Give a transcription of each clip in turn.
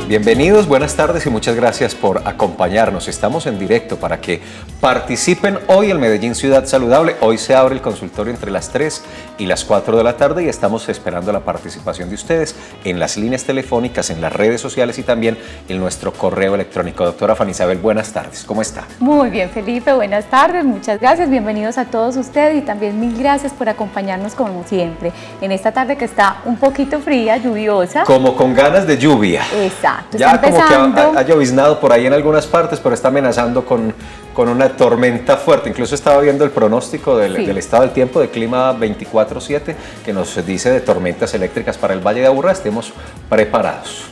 Bienvenidos, buenas tardes y muchas gracias por acompañarnos. Estamos en directo para que participen hoy en Medellín Ciudad Saludable. Hoy se abre el consultorio entre las 3 y las 4 de la tarde y estamos esperando la participación de ustedes en las líneas telefónicas, en las redes sociales y también en nuestro correo electrónico. Doctora Fanny Isabel, buenas tardes. ¿Cómo está? Muy bien, Felipe, buenas tardes, muchas gracias, bienvenidos a todos ustedes y también mil gracias por acompañarnos como siempre en esta tarde que está un poquito fría, lluviosa. Como con ganas de lluvia. Exacto. Ya como que ha lloviznado por ahí en algunas partes, pero está amenazando con una tormenta fuerte. Incluso estaba viendo el pronóstico del estado del tiempo de clima 24/7 que nos dice de tormentas eléctricas para el Valle de Aburrá. Estemos preparados.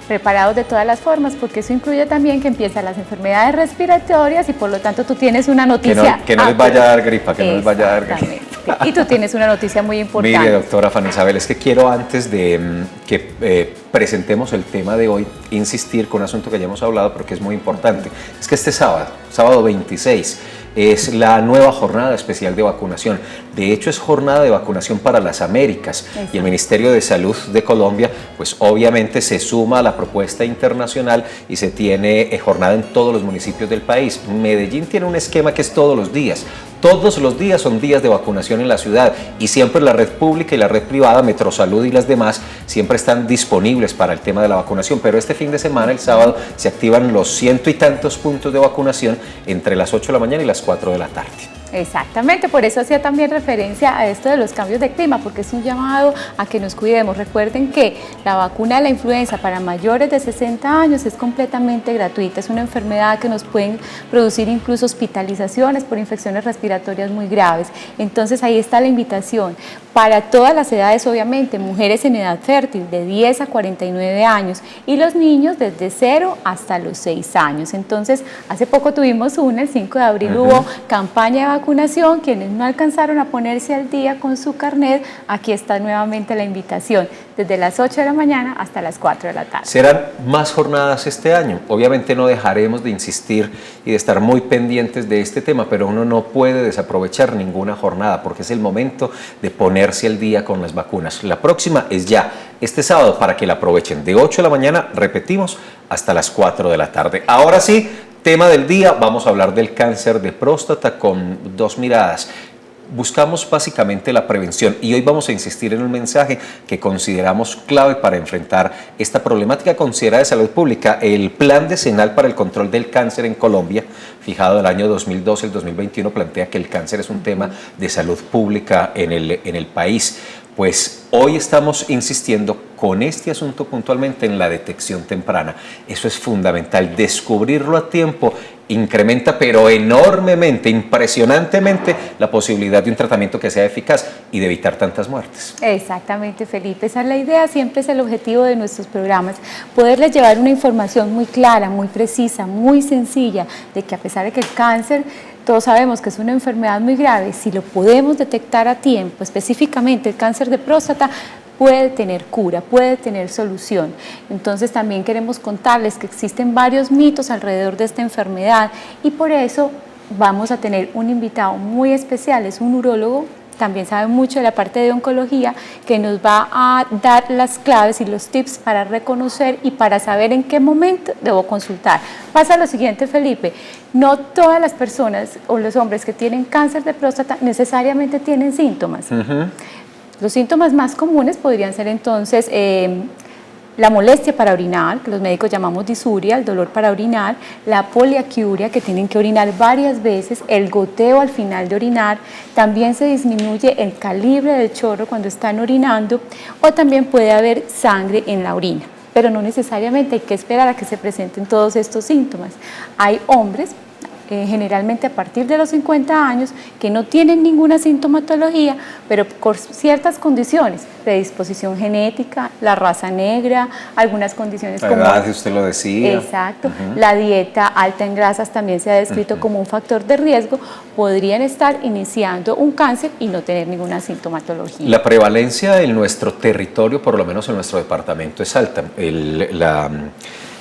Preparados de todas las formas, porque eso incluye también que empiezan las enfermedades respiratorias y por lo tanto tú tienes una noticia. Que no les vaya a dar gripa, que no les vaya a dar gripa. Y tú tienes una noticia muy importante. Mire, doctora Fanny Isabel, es que quiero antes de que presentemos el tema de hoy, insistir con un asunto que ya hemos hablado, pero que es muy importante. Es que este sábado 26, es la nueva jornada especial de vacunación. De hecho, es jornada de vacunación para las Américas. Exacto. Y el Ministerio de Salud de Colombia, pues obviamente se suma a la propuesta internacional y se tiene jornada en todos los municipios del país. Medellín tiene un esquema que es todos los días. Todos los días son días de vacunación en la ciudad y siempre la red pública y la red privada, Metrosalud y las demás, siempre están disponibles para el tema de la vacunación. Pero este fin de semana, el sábado, se activan los ciento y tantos puntos de vacunación entre las 8 de la mañana y las 4 de la tarde. Exactamente, por eso hacía también referencia a esto de los cambios de clima, porque es un llamado a que nos cuidemos. Recuerden que la vacuna de la influenza para mayores de 60 años es completamente gratuita, es una enfermedad que nos pueden producir incluso hospitalizaciones por infecciones respiratorias muy graves. Entonces ahí está la invitación para todas las edades, obviamente, mujeres en edad fértil de 10 a 49 años y los niños desde 0 hasta los 6 años. Entonces, hace poco tuvimos el 5 de abril hubo campaña de vacunación. Quienes no alcanzaron a ponerse al día con su carnet, aquí está nuevamente la invitación, desde las 8 de la mañana hasta las 4 de la tarde. Serán más jornadas este año. Obviamente no dejaremos de insistir y de estar muy pendientes de este tema, pero uno no puede desaprovechar ninguna jornada porque es el momento de ponerse al día con las vacunas. La próxima es ya este sábado para que la aprovechen de 8 de la mañana, repetimos, hasta las 4 de la tarde. Ahora sí, tema del día, vamos a hablar del cáncer de próstata con dos miradas. Buscamos básicamente la prevención y hoy vamos a insistir en un mensaje que consideramos clave para enfrentar esta problemática considerada de salud pública. El Plan Decenal para el Control del Cáncer en Colombia, fijado del año 2012 al 2021, plantea que el cáncer es un tema de salud pública en el país. Pues hoy estamos insistiendo con este asunto puntualmente en la detección temprana. Eso es fundamental, descubrirlo a tiempo incrementa pero enormemente, impresionantemente la posibilidad de un tratamiento que sea eficaz y de evitar tantas muertes. Exactamente, Felipe, esa es la idea, siempre es el objetivo de nuestros programas, poderles llevar una información muy clara, muy precisa, muy sencilla, de que a pesar de que el cáncer, todos sabemos que es una enfermedad muy grave, si lo podemos detectar a tiempo, específicamente el cáncer de próstata, puede tener cura, puede tener solución. Entonces también queremos contarles que existen varios mitos alrededor de esta enfermedad y por eso vamos a tener un invitado muy especial, es un urólogo, también sabe mucho de la parte de oncología, que nos va a dar las claves y los tips para reconocer y para saber en qué momento debo consultar. Pasa lo siguiente, Felipe, no todas las personas o los hombres que tienen cáncer de próstata necesariamente tienen síntomas. Los síntomas más comunes podrían ser entonces la molestia para orinar, que los médicos llamamos disuria, el dolor para orinar, la poliaquiuria, que tienen que orinar varias veces, el goteo al final de orinar, también se disminuye el calibre del chorro cuando están orinando o también puede haber sangre en la orina, pero no necesariamente hay que esperar a que se presenten todos estos síntomas. Hay hombres generalmente a partir de los 50 años, que no tienen ninguna sintomatología, pero por ciertas condiciones, predisposición genética, la raza negra, algunas condiciones la como... edad, si usted lo decía. Exacto, la dieta alta en grasas también se ha descrito como un factor de riesgo, podrían estar iniciando un cáncer y no tener ninguna sintomatología. La prevalencia en nuestro territorio, por lo menos en nuestro departamento, es alta.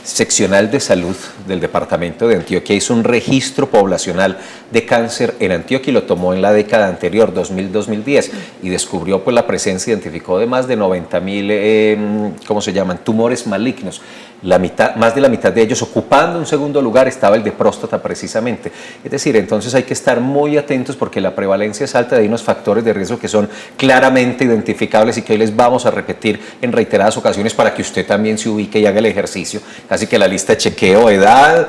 seccional de salud del departamento de Antioquia hizo un registro poblacional de cáncer en Antioquia y lo tomó en la década anterior, 2000-2010, y descubrió pues la presencia, identificó de más de 90.000, ¿cómo se llaman?, tumores malignos. Más de la mitad de ellos, ocupando un segundo lugar, estaba el de próstata precisamente. Es decir, entonces hay que estar muy atentos porque la prevalencia es alta, de unos factores de riesgo que son claramente identificables y que hoy les vamos a repetir en reiteradas ocasiones para que usted también se ubique y haga el ejercicio. Así que la lista de chequeo: edad,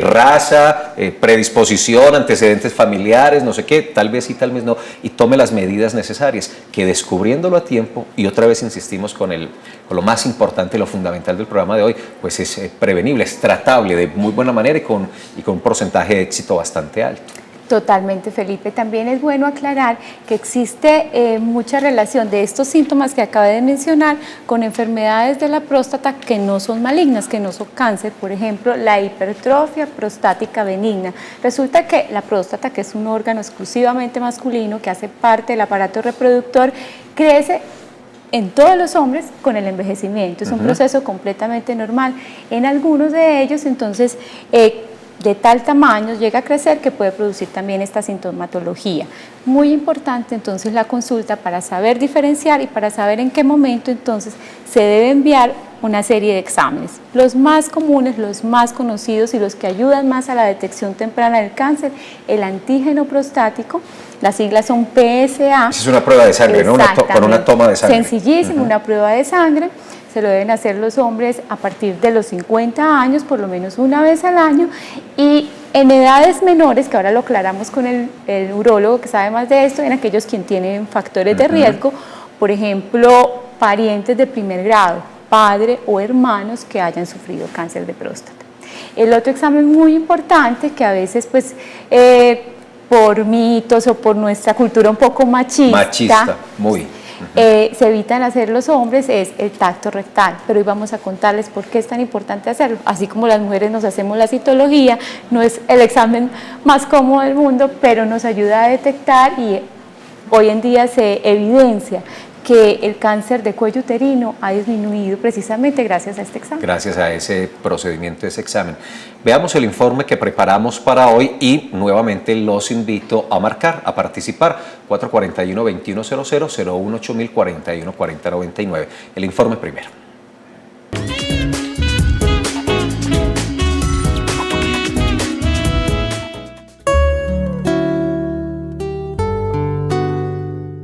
raza, predisposición, antecedentes familiares, no sé qué, tal vez sí, tal vez no, y tome las medidas necesarias, que descubriéndolo a tiempo, y otra vez insistimos con lo más importante, lo fundamental del programa de hoy, pues es prevenible, es tratable de muy buena manera y con un porcentaje de éxito bastante alto. Totalmente, Felipe. También es bueno aclarar que existe mucha relación de estos síntomas que acabé de mencionar con enfermedades de la próstata que no son malignas, que no son cáncer. Por ejemplo, la hipertrofia prostática benigna. Resulta que la próstata, que es un órgano exclusivamente masculino que hace parte del aparato reproductor, crece en todos los hombres con el envejecimiento. Es un proceso completamente normal. En algunos de ellos, entonces, de tal tamaño llega a crecer que puede producir también esta sintomatología. Muy importante entonces la consulta para saber diferenciar y para saber en qué momento entonces se debe enviar una serie de exámenes. Los más comunes, los más conocidos y los que ayudan más a la detección temprana del cáncer: el antígeno prostático, las siglas son PSA. Es una prueba de sangre, ¿no? Con una toma de sangre. Sencillísimo, una prueba de sangre. Se lo deben hacer los hombres a partir de los 50 años, por lo menos una vez al año, y en edades menores, que ahora lo aclaramos con el urólogo que sabe más de esto, en aquellos quienes tienen factores de riesgo, por ejemplo, parientes de primer grado, padre o hermanos que hayan sufrido cáncer de próstata. El otro examen muy importante, que a veces pues por mitos o por nuestra cultura un poco machista muy se evitan hacer los hombres, es el tacto rectal, pero hoy vamos a contarles por qué es tan importante hacerlo. Así como las mujeres nos hacemos la citología, no es el examen más cómodo del mundo, pero nos ayuda a detectar, y hoy en día se evidencia que el cáncer de cuello uterino ha disminuido precisamente gracias a este examen. Gracias a ese procedimiento, ese examen. Veamos el informe que preparamos para hoy y nuevamente los invito a marcar, a participar. 441-2100, 018 041 4099. El informe primero.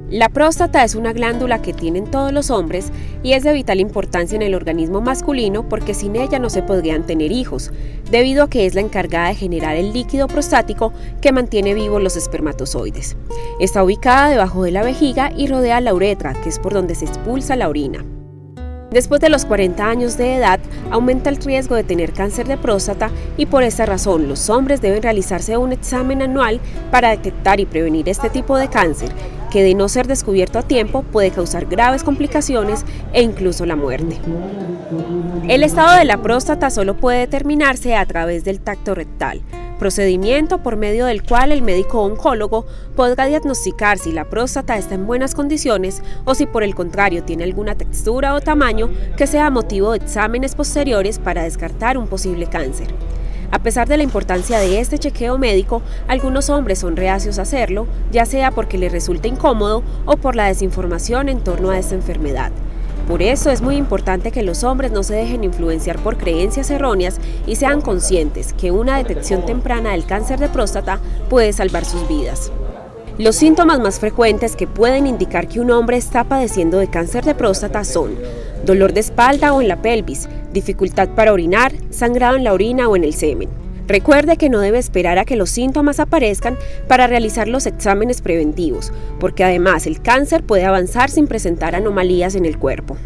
La próstata es una glándula que tienen todos los hombres y es de vital importancia en el organismo masculino porque sin ella no se podrían tener hijos, debido a que es la encargada de generar el líquido prostático que mantiene vivos los espermatozoides. Está ubicada debajo de la vejiga y rodea la uretra, que es por donde se expulsa la orina. Después de los 40 años de edad, aumenta el riesgo de tener cáncer de próstata y por esta razón los hombres deben realizarse un examen anual para detectar y prevenir este tipo de cáncer, que de no ser descubierto a tiempo puede causar graves complicaciones e incluso la muerte. El estado de la próstata solo puede determinarse a través del tacto rectal, procedimiento por medio del cual el médico oncólogo podrá diagnosticar si la próstata está en buenas condiciones o si por el contrario tiene alguna textura o tamaño que sea motivo de exámenes posteriores para descartar un posible cáncer. A pesar de la importancia de este chequeo médico, algunos hombres son reacios a hacerlo, ya sea porque les resulta incómodo o por la desinformación en torno a esta enfermedad. Por eso es muy importante que los hombres no se dejen influenciar por creencias erróneas y sean conscientes que una detección temprana del cáncer de próstata puede salvar sus vidas. Los síntomas más frecuentes que pueden indicar que un hombre está padeciendo de cáncer de próstata son dolor de espalda o en la pelvis, dificultad para orinar, sangrado en la orina o en el semen. Recuerde que no debe esperar a que los síntomas aparezcan para realizar los exámenes preventivos, porque además el cáncer puede avanzar sin presentar anomalías en el cuerpo.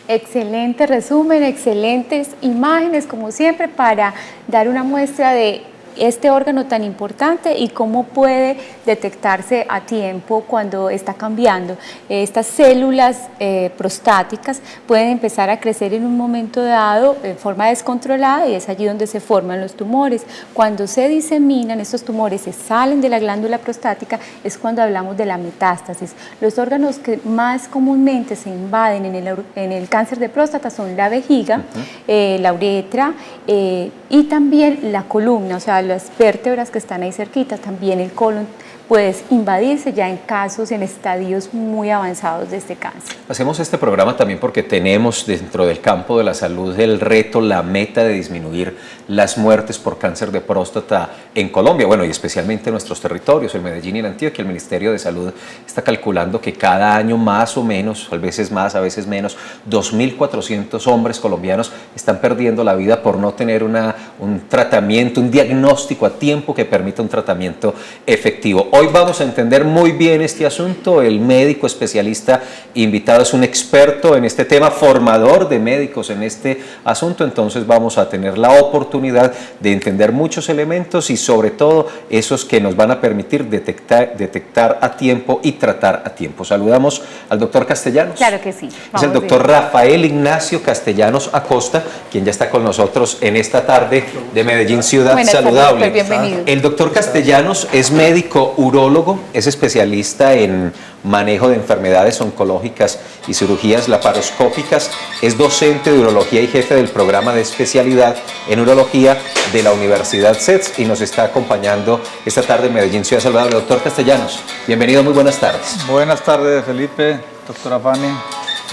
Excelente resumen, excelentes imágenes como siempre para dar una muestra de este órgano tan importante y cómo puede detectarse a tiempo cuando está cambiando. Estas células prostáticas pueden empezar a crecer en un momento dado en forma descontrolada y es allí donde se forman los tumores. Cuando se diseminan estos tumores, se salen de la glándula prostática, es cuando hablamos de la metástasis. Los órganos que más comúnmente se invaden en el cáncer de próstata son la vejiga, la uretra y también la columna, o sea, las vértebras que están ahí cerquita, también el colon puede invadirse ya en casos, en estadios muy avanzados de este cáncer. Hacemos este programa también porque tenemos dentro del campo de la salud el reto, la meta de disminuir las muertes por cáncer de próstata en Colombia, bueno, y especialmente en nuestros territorios, en Medellín y en Antioquia. El Ministerio de Salud está calculando que cada año más o menos, a veces más, a veces menos, 2.400 hombres colombianos están perdiendo la vida por no tener un tratamiento, un diagnóstico a tiempo que permita un tratamiento efectivo. Hoy vamos a entender muy bien este asunto. El médico especialista invitado es un experto en este tema, formador de médicos en este asunto, entonces vamos a tener la oportunidad de entender muchos elementos y sobre todo esos que nos van a permitir detectar a tiempo y tratar a tiempo. Saludamos al doctor Castellanos. Claro que sí. Es el doctor Rafael Ignacio Castellanos Acosta, quien ya está con nosotros en esta tarde de Medellín Ciudad Buenas Saludable. tardes, bienvenido. El doctor Castellanos es médico urólogo, es especialista en manejo de enfermedades oncológicas y cirugías laparoscópicas, es docente de urología y jefe del programa de especialidad en urología de la Universidad CETS y nos está acompañando esta tarde en Medellín Ciudad Saludable. Doctor Castellanos, bienvenido, muy buenas tardes. Buenas tardes, Felipe, doctora Fanny.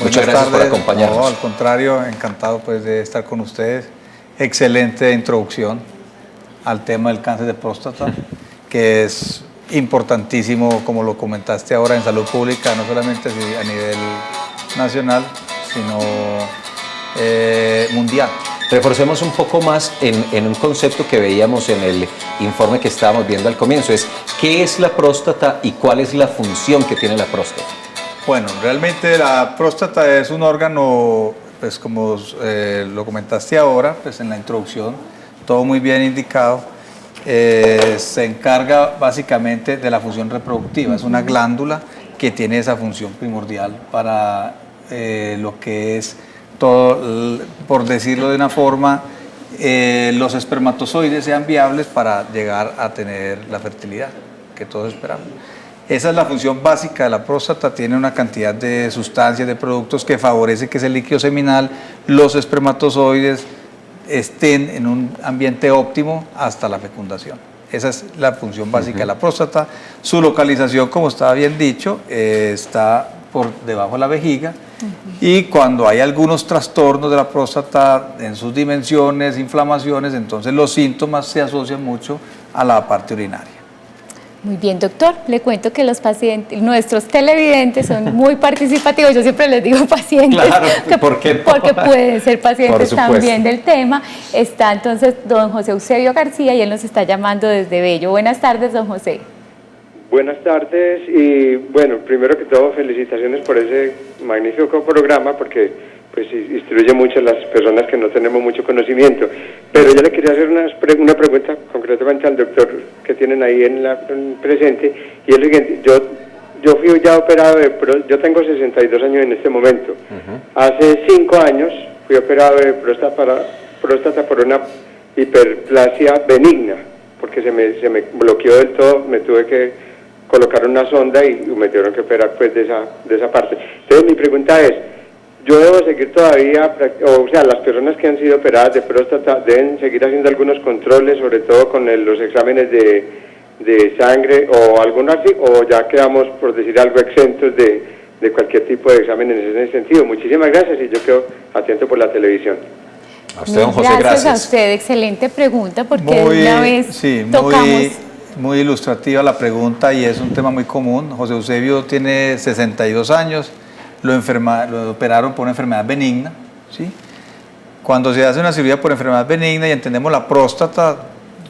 Muchas gracias por acompañarnos. No, al contrario, encantado pues de estar con ustedes. Excelente introducción al tema del cáncer de próstata, que es importantísimo, como lo comentaste ahora, en salud pública, no solamente a nivel nacional, sino mundial. Reforcemos un poco más en un concepto que veíamos en el informe que estábamos viendo al comienzo, es ¿qué es la próstata y cuál es la función que tiene la próstata? Bueno, realmente la próstata es un órgano, pues como lo comentaste ahora, pues en la introducción, todo muy bien indicado. Se encarga básicamente de la función reproductiva, es una glándula que tiene esa función primordial para lo que es todo, por decirlo de una forma, los espermatozoides sean viables para llegar a tener la fertilidad que todos esperamos. Esa es la función básica de la próstata, tiene una cantidad de sustancias, de productos que favorece que ese líquido seminal, los espermatozoides, estén en un ambiente óptimo hasta la fecundación. Esa es la función básica de la próstata. Su localización, como estaba bien dicho, está por debajo de la vejiga y cuando hay algunos trastornos de la próstata en sus dimensiones, inflamaciones, entonces los síntomas se asocian mucho a la parte urinaria. Muy bien, doctor. Le cuento que los pacientes, nuestros televidentes son muy participativos. Yo siempre les digo pacientes, claro, ¿por qué no? Porque pueden ser pacientes también del tema. Está entonces don José Eusebio García y él nos está llamando desde Bello. Buenas tardes, don José. Buenas tardes y bueno, primero que todo felicitaciones por ese magnífico programa porque pues instruye mucho a las personas que no tenemos mucho conocimiento. Pero yo le quería hacer una pregunta concretamente al doctor que tienen ahí en presente, y es lo siguiente: yo fui ya operado yo tengo 62 años en este momento. Hace 5 años fui operado de próstata por una hiperplasia benigna, porque se me bloqueó del todo, me tuve que colocar una sonda y me tuvieron que operar pues de esa parte. Entonces mi pregunta es, ¿yo debo seguir todavía, o sea, las personas que han sido operadas de próstata deben seguir haciendo algunos controles, sobre todo con los exámenes de sangre o alguno así, o ya quedamos, por decir algo, exentos de cualquier tipo de examen en ese sentido? Muchísimas gracias y yo quedo atento por la televisión. A usted, don José, gracias a usted, excelente pregunta, porque una vez tocamos... Muy ilustrativa la pregunta y es un tema muy común. José Eusebio tiene 62 años, lo operaron por una enfermedad benigna, ¿sí? Cuando se hace una cirugía por enfermedad benigna y entendemos la próstata,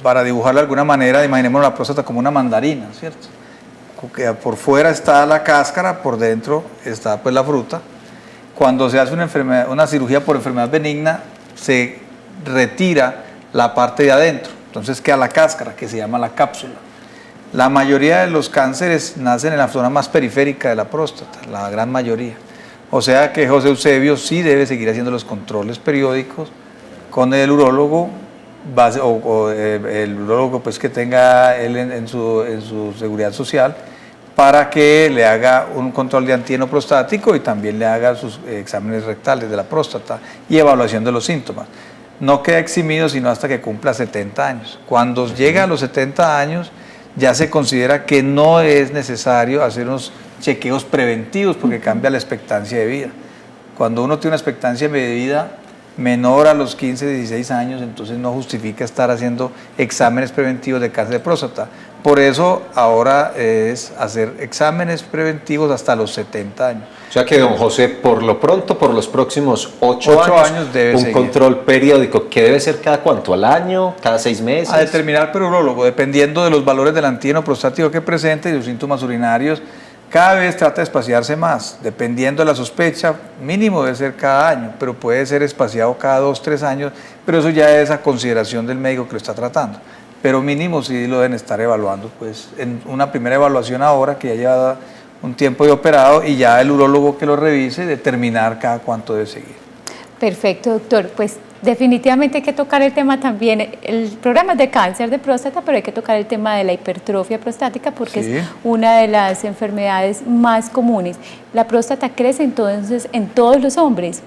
para dibujarla de alguna manera, imaginemos la próstata como una mandarina, ¿cierto? Que por fuera está la cáscara, por dentro está pues la fruta. Cuando se hace una cirugía por enfermedad benigna, se retira la parte de adentro, Entonces queda la cáscara, que se llama la cápsula. La mayoría de los cánceres nacen en la zona más periférica de la próstata, la gran mayoría. O sea que José Eusebio sí debe seguir haciendo los controles periódicos con el urólogo, el urólogo pues que tenga él en su seguridad social, para que le haga un control de antígeno prostático y también le haga sus exámenes rectales de la próstata y evaluación de los síntomas. No queda eximido sino hasta que cumpla 70 años. Cuando llega a los 70 años ya se considera que no es necesario hacer unos chequeos preventivos porque cambia la expectancia de vida. Cuando uno tiene una expectancia de vida menor a los 15, 16 años, entonces no justifica estar haciendo exámenes preventivos de cáncer de próstata. Por eso ahora es hacer exámenes preventivos hasta los 70 años. O sea que don José, por lo pronto, por los próximos 8 años debe un seguir. Control periódico, ¿que debe ser cada cuánto? ¿Al año? ¿Cada 6 meses? A determinar por urólogo, dependiendo de los valores del antígeno prostático que presente y de los síntomas urinarios. Cada vez trata de espaciarse más, dependiendo de la sospecha, mínimo debe ser cada año, pero puede ser espaciado cada 2, 3 años, pero eso ya es a consideración del médico que lo está tratando. Pero mínimo sí lo deben estar evaluando, pues en una primera evaluación ahora que ya lleva un tiempo de operado y ya el urólogo que lo revise determinar cada cuánto debe seguir. Perfecto, doctor. Pues definitivamente hay que tocar el tema también, el programa es de cáncer de próstata, pero hay que tocar el tema de la hipertrofia prostática porque Sí. es una de las enfermedades más comunes. ¿La próstata crece entonces en todos los hombres?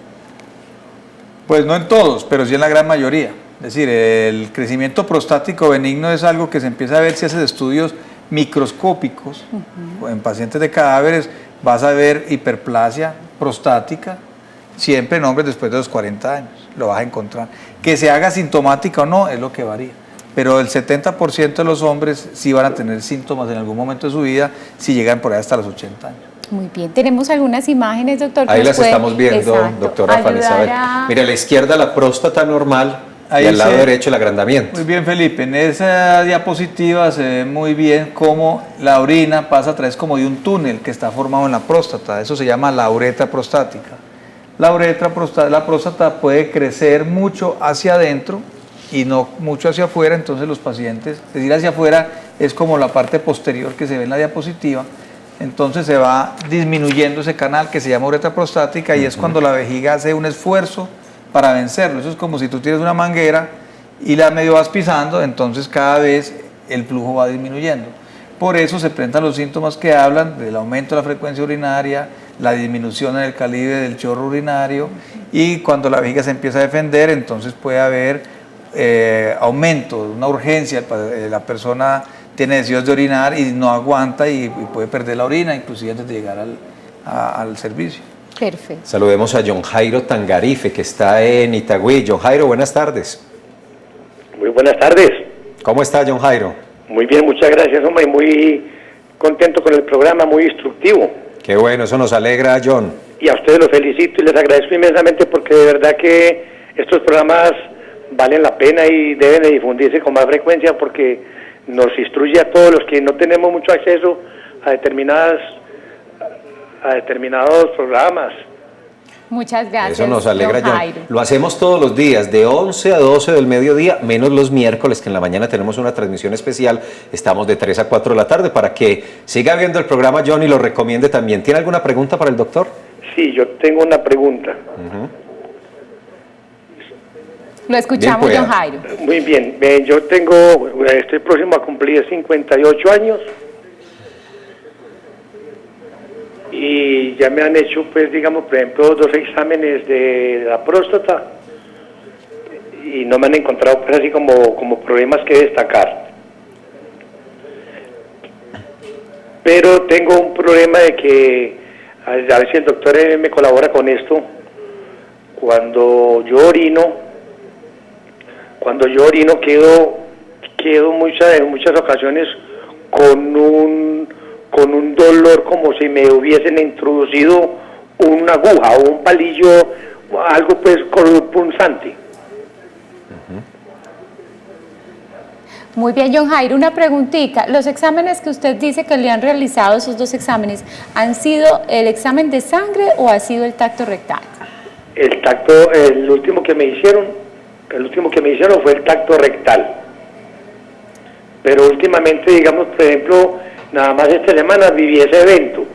Pues no en todos, pero sí en la gran mayoría. Es decir, el crecimiento prostático benigno es algo que se empieza a ver si haces estudios microscópicos. En pacientes de cadáveres vas a ver hiperplasia prostática, siempre en hombres después de los 40 años, lo vas a encontrar. Que se haga sintomática o no es lo que varía. Pero el 70% de los hombres sí van a tener síntomas en algún momento de su vida si llegan por ahí hasta los 80 años. Muy bien, tenemos algunas imágenes, doctor. que Ahí nos las pueden- estamos viendo, Exacto, doctora Fanny ayudar Isabel. a- Mira, a la izquierda la próstata normal Ahí y al lado se- derecho el agrandamiento. Muy bien, Felipe. En esa diapositiva se ve muy bien cómo la orina pasa a través como de un túnel que está formado en la próstata. Eso se llama la uretra prostática. La próstata puede crecer mucho hacia adentro y no mucho hacia afuera, entonces los pacientes, es decir, hacia afuera es como la parte posterior que se ve en la diapositiva, entonces se va disminuyendo ese canal que se llama uretra prostática y es cuando la vejiga hace un esfuerzo para vencerlo. Eso es como si tú tienes una manguera y la medio vas pisando, entonces cada vez el flujo va disminuyendo. Por eso se presentan los síntomas que hablan del aumento de la frecuencia urinaria, la disminución en el calibre del chorro urinario y cuando la vejiga se empieza a defender, entonces puede haber aumento, una urgencia, la persona tiene deseos de orinar y no aguanta y puede perder la orina, inclusive antes de llegar al servicio. Perfecto. Saludemos a John Jairo Tangarife, que está en Itagüí. John Jairo, buenas tardes. Muy buenas tardes. ¿Cómo está, John Jairo? Muy bien, muchas gracias, hombre. Muy contento con el programa, muy instructivo. Qué bueno, eso nos alegra, John. Y a ustedes los felicito y les agradezco inmensamente porque de verdad que estos programas valen la pena y deben de difundirse con más frecuencia porque nos instruye a todos los que no tenemos mucho acceso a determinados programas. Muchas gracias. Eso nos alegra, don John. Jairo. Lo hacemos todos los días, de 11 a 12 del mediodía, menos los miércoles, que en la mañana tenemos una transmisión especial. Estamos de 3 a 4 de la tarde para que siga viendo el programa, John, y lo recomiende también. ¿Tiene alguna pregunta para el doctor? Sí, yo tengo una pregunta. Lo escuchamos, Bien, don pueda. Jairo. Muy bien, yo estoy próximo a cumplir 58 años y ya me han hecho, pues, digamos, por ejemplo, 2 exámenes de la próstata y no me han encontrado, pues, así como problemas que destacar. Pero tengo un problema de que, a ver si el doctor me colabora con esto, cuando yo orino quedo en muchas ocasiones con un dolor como si me hubiesen introducido una aguja o un palillo, algo pues punzante. Muy bien, John Jairo, una preguntita. Los exámenes que usted dice que le han realizado, esos 2 exámenes, ¿han sido el examen de sangre o ha sido el tacto rectal? El último que me hicieron fue el tacto rectal. pero últimamente, digamos, por ejemplo, nada más esta semana viví ese evento.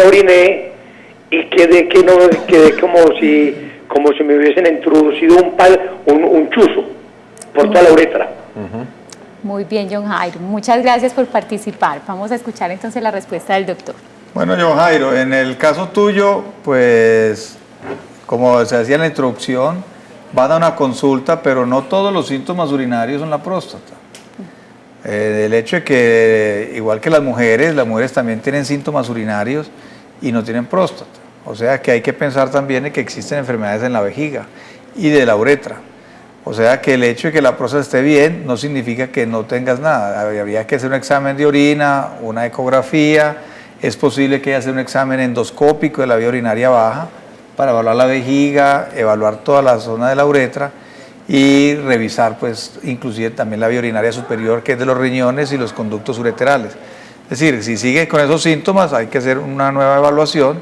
Oriné y quedé como si me hubiesen introducido un chuzo por toda la uretra. Muy bien, John Jairo, muchas gracias por participar. Vamos a escuchar entonces la respuesta del doctor. Bueno, John Jairo, en el caso tuyo, pues, como se decía en la introducción, van a una consulta, pero no todos los síntomas urinarios son la próstata. El hecho de que, igual que las mujeres también tienen síntomas urinarios y no tienen próstata. O sea que hay que pensar también en que existen enfermedades en la vejiga y de la uretra. O sea que el hecho de que la próstata esté bien no significa que no tengas nada. Habría que hacer un examen de orina, una ecografía. Es posible que haya que hacer un examen endoscópico de la vía urinaria baja para evaluar la vejiga, evaluar toda la zona de la uretra y revisar, pues, inclusive también la vía urinaria superior, que es de los riñones y los conductos ureterales. Es decir, si sigue con esos síntomas, hay que hacer una nueva evaluación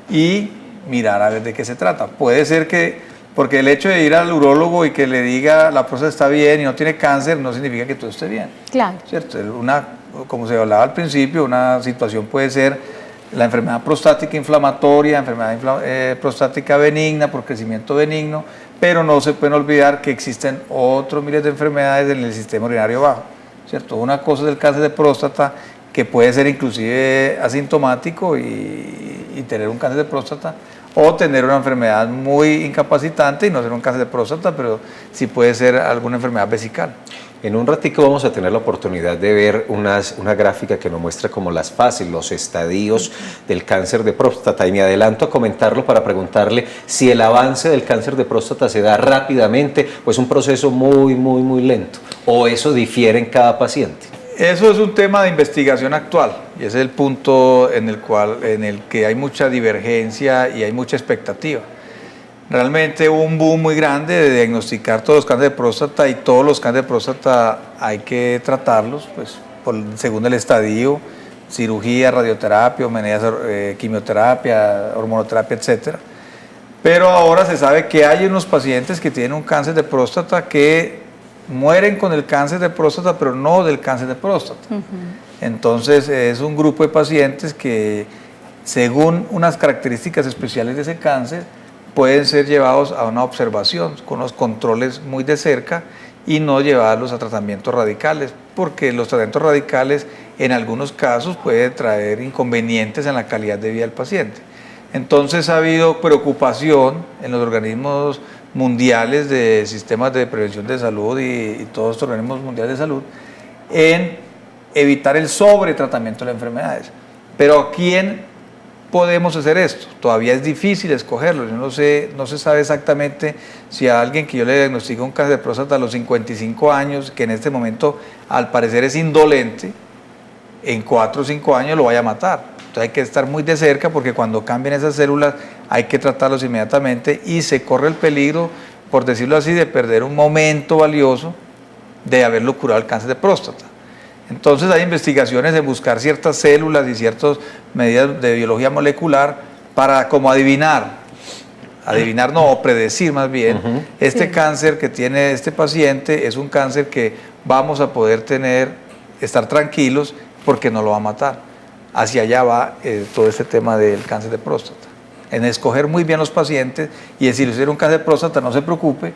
y mirar a ver de qué se trata. Puede ser que, porque el hecho de ir al urólogo y que le diga la próstata está bien y no tiene cáncer, no significa que todo esté bien. Claro. ¿Cierto? Como se hablaba al principio, una situación puede ser la enfermedad prostática inflamatoria, enfermedad prostática benigna por crecimiento benigno, pero no se pueden olvidar que existen otros miles de enfermedades en el sistema urinario bajo, ¿cierto? Una cosa es el cáncer de próstata, que puede ser inclusive asintomático y tener un cáncer de próstata, o tener una enfermedad muy incapacitante y no ser un cáncer de próstata, pero sí puede ser alguna enfermedad vesical. En un ratico vamos a tener la oportunidad de ver una gráfica que nos muestra como las fases, los estadios del cáncer de próstata, y me adelanto a comentarlo para preguntarle si el avance del cáncer de próstata se da rápidamente o es un proceso muy lento, o eso difiere en cada paciente. Eso es un tema de investigación actual y ese es el punto en el que hay mucha divergencia y hay mucha expectativa. Realmente hubo un boom muy grande de diagnosticar todos los cánceres de próstata, y todos los cánceres de próstata hay que tratarlos, pues, según el estadio, cirugía, radioterapia, quimioterapia, hormonoterapia, etc. Pero ahora se sabe que hay unos pacientes que tienen un cáncer de próstata que mueren con el cáncer de próstata, pero no del cáncer de próstata. Entonces es un grupo de pacientes que, según unas características especiales de ese cáncer, pueden ser llevados a una observación con unos controles muy de cerca y no llevarlos a tratamientos radicales, porque los tratamientos radicales en algunos casos pueden traer inconvenientes en la calidad de vida del paciente. Entonces ha habido preocupación en los organismos mundiales de sistemas de prevención de salud y todos estos organismos mundiales de salud en evitar el sobretratamiento de las enfermedades. Pero ¿a quién podemos hacer esto? Todavía es difícil escogerlo. Yo no se sabe exactamente si a alguien que yo le diagnostico un cáncer de próstata a los 55 años, que en este momento al parecer es indolente, en 4 o 5 años lo vaya a matar. Entonces hay que estar muy de cerca, porque cuando cambien esas células hay que tratarlos inmediatamente y se corre el peligro, por decirlo así, de perder un momento valioso de haberlo curado el cáncer de próstata. Entonces hay investigaciones de buscar ciertas células y ciertas medidas de biología molecular para como adivinar no, o predecir más bien, este cáncer que tiene este paciente es un cáncer que vamos a poder estar tranquilos porque no lo va a matar. Hacia allá va todo este tema del cáncer de próstata. En escoger muy bien los pacientes y decir, si usted tiene un cáncer de próstata, no se preocupe,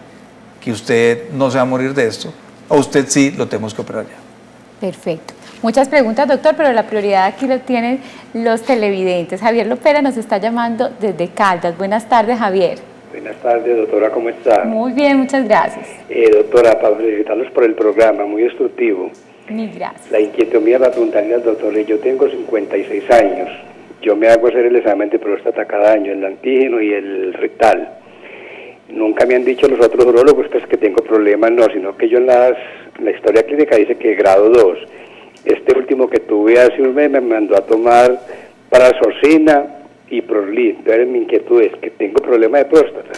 que usted no se va a morir de esto, o usted sí lo tenemos que operar ya. Perfecto. Muchas preguntas, doctor, pero la prioridad aquí lo tienen los televidentes. Javier Lopera nos está llamando desde Caldas. Buenas tardes, Javier. Buenas tardes, doctora, ¿cómo está? Muy bien, muchas gracias. Doctora, para felicitarlos por el programa, muy instructivo. Mil gracias. La inquietud mía para preguntarle al doctor, yo tengo 56 años, yo me hago hacer el examen de próstata cada año, el antígeno y el rectal. Nunca me han dicho los otros urólogos pues, que tengo problemas, no, sino que yo en la historia clínica dice que grado 2. Este último que tuve hace un mes me mandó a tomar prazosin y Prolit. Entonces mi inquietud es que tengo problema de próstata.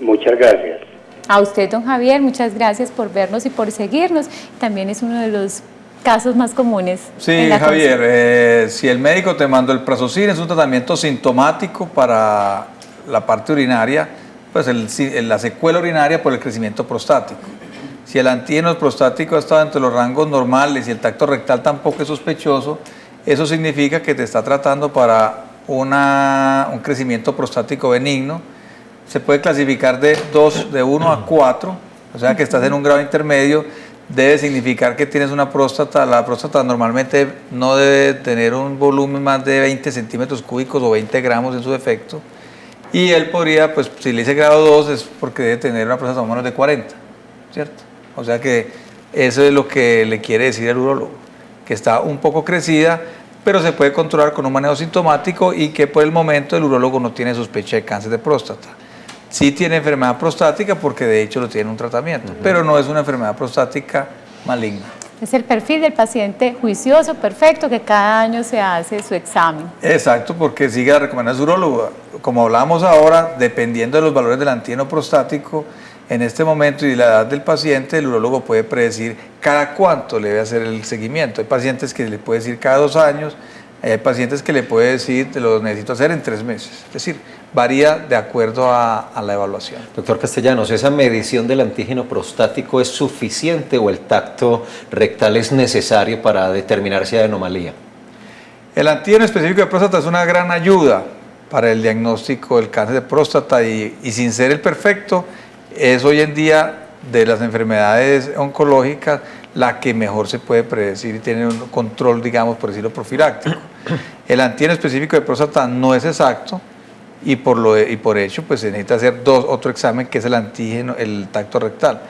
Muchas gracias. A usted, don Javier, muchas gracias por vernos y por seguirnos. También es uno de los casos más comunes. Sí, Javier, si el médico te mandó el prazosin, es un tratamiento sintomático para la parte urinaria, pues la secuela urinaria por el crecimiento prostático. Si el antígeno prostático ha estado entre los rangos normales y el tacto rectal tampoco es sospechoso, eso significa que te está tratando para un crecimiento prostático benigno. Se puede clasificar de 1 a 4, o sea que estás en un grado intermedio. Debe significar que tienes una próstata. La próstata normalmente no debe tener un volumen más de 20 centímetros cúbicos o 20 gramos en su defecto. Y él podría, pues si le dice grado 2 es porque debe tener una próstata más o menos de 40, ¿cierto? O sea que eso es lo que le quiere decir el urólogo, que está un poco crecida, pero se puede controlar con un manejo sintomático y que por el momento el urólogo no tiene sospecha de cáncer de próstata. Sí tiene enfermedad prostática porque de hecho lo tiene en un tratamiento, pero no es una enfermedad prostática maligna. Es el perfil del paciente juicioso, perfecto, que cada año se hace su examen. Exacto, porque sigue la recomendación del urólogo. Como hablamos ahora, dependiendo de los valores del antígeno prostático, en este momento y la edad del paciente, el urólogo puede predecir cada cuánto le debe hacer el seguimiento. Hay pacientes que le puede decir cada 2 años, hay pacientes que le puede decir, te lo necesito hacer en 3 meses. Es decir, varía de acuerdo a la evaluación. Doctor Castellanos, ¿esa medición del antígeno prostático es suficiente o el tacto rectal es necesario para determinar si hay anomalía? El antígeno específico de próstata es una gran ayuda para el diagnóstico del cáncer de próstata y sin ser el perfecto, es hoy en día de las enfermedades oncológicas la que mejor se puede predecir y tiene un control, digamos, por decirlo, profiláctico. El antígeno específico de próstata no es exacto y por hecho pues se necesita hacer otro examen que es el antígeno, el tacto rectal.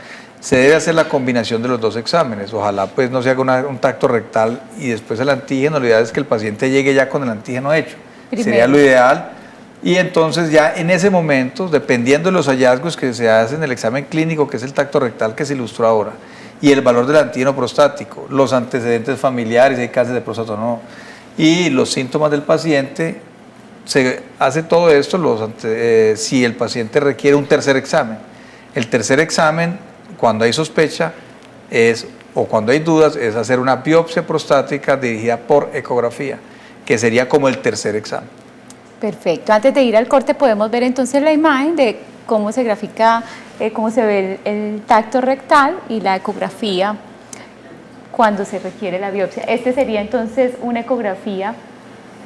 Se debe hacer la combinación de los 2 exámenes, ojalá pues no se haga un tacto rectal y después el antígeno. La idea es que el paciente llegue ya con el antígeno hecho, sería lo ideal. Y entonces ya en ese momento, dependiendo de los hallazgos que se hacen en el examen clínico, que es el tacto rectal que se ilustró ahora, y el valor del antígeno prostático, los antecedentes familiares, hay cáncer de próstata o no, y los síntomas del paciente, se hace todo esto si el paciente requiere un tercer examen. El tercer examen, cuando hay sospecha, o cuando hay dudas, es hacer una biopsia prostática dirigida por ecografía, que sería como el tercer examen. Perfecto. Antes de ir al corte podemos ver entonces la imagen de cómo se grafica, cómo se ve el tacto rectal y la ecografía cuando se requiere la biopsia. Este sería entonces una ecografía.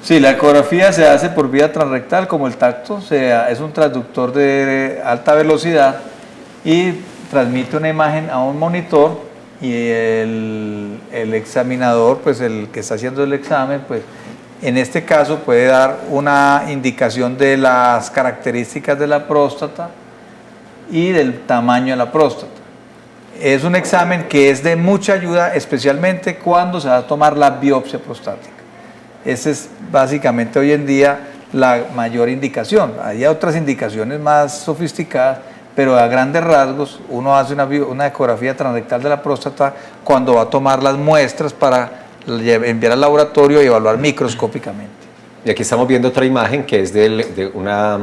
Sí, la ecografía se hace por vía transrectal como el tacto, es un transductor de alta velocidad y transmite una imagen a un monitor y el examinador, pues el que está haciendo el examen, pues en este caso puede dar una indicación de las características de la próstata y del tamaño de la próstata. Es un examen que es de mucha ayuda, especialmente cuando se va a tomar la biopsia prostática. Esa es básicamente hoy en día la mayor indicación. Hay otras indicaciones más sofisticadas, pero a grandes rasgos uno hace una ecografía transrectal de la próstata cuando va a tomar las muestras para enviar al laboratorio y evaluar microscópicamente. Y aquí estamos viendo otra imagen que es de una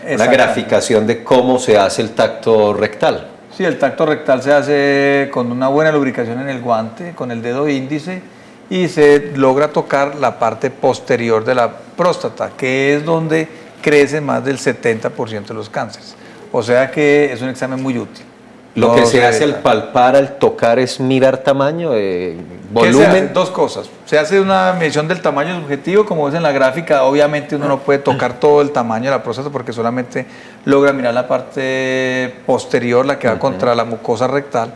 graficación de cómo se hace el tacto rectal. Sí, el tacto rectal se hace con una buena lubricación en el guante, con el dedo índice, y se logra tocar la parte posterior de la próstata, que es donde crece más del 70% de los cánceres. O sea que es un examen muy útil. Lo que se hace al palpar, al tocar, es mirar tamaño, volumen. 2 cosas. Se hace una medición del tamaño subjetivo, como ves en la gráfica. Obviamente uno no puede tocar todo el tamaño de la próstata porque solamente logra mirar la parte posterior, la que va contra la mucosa rectal.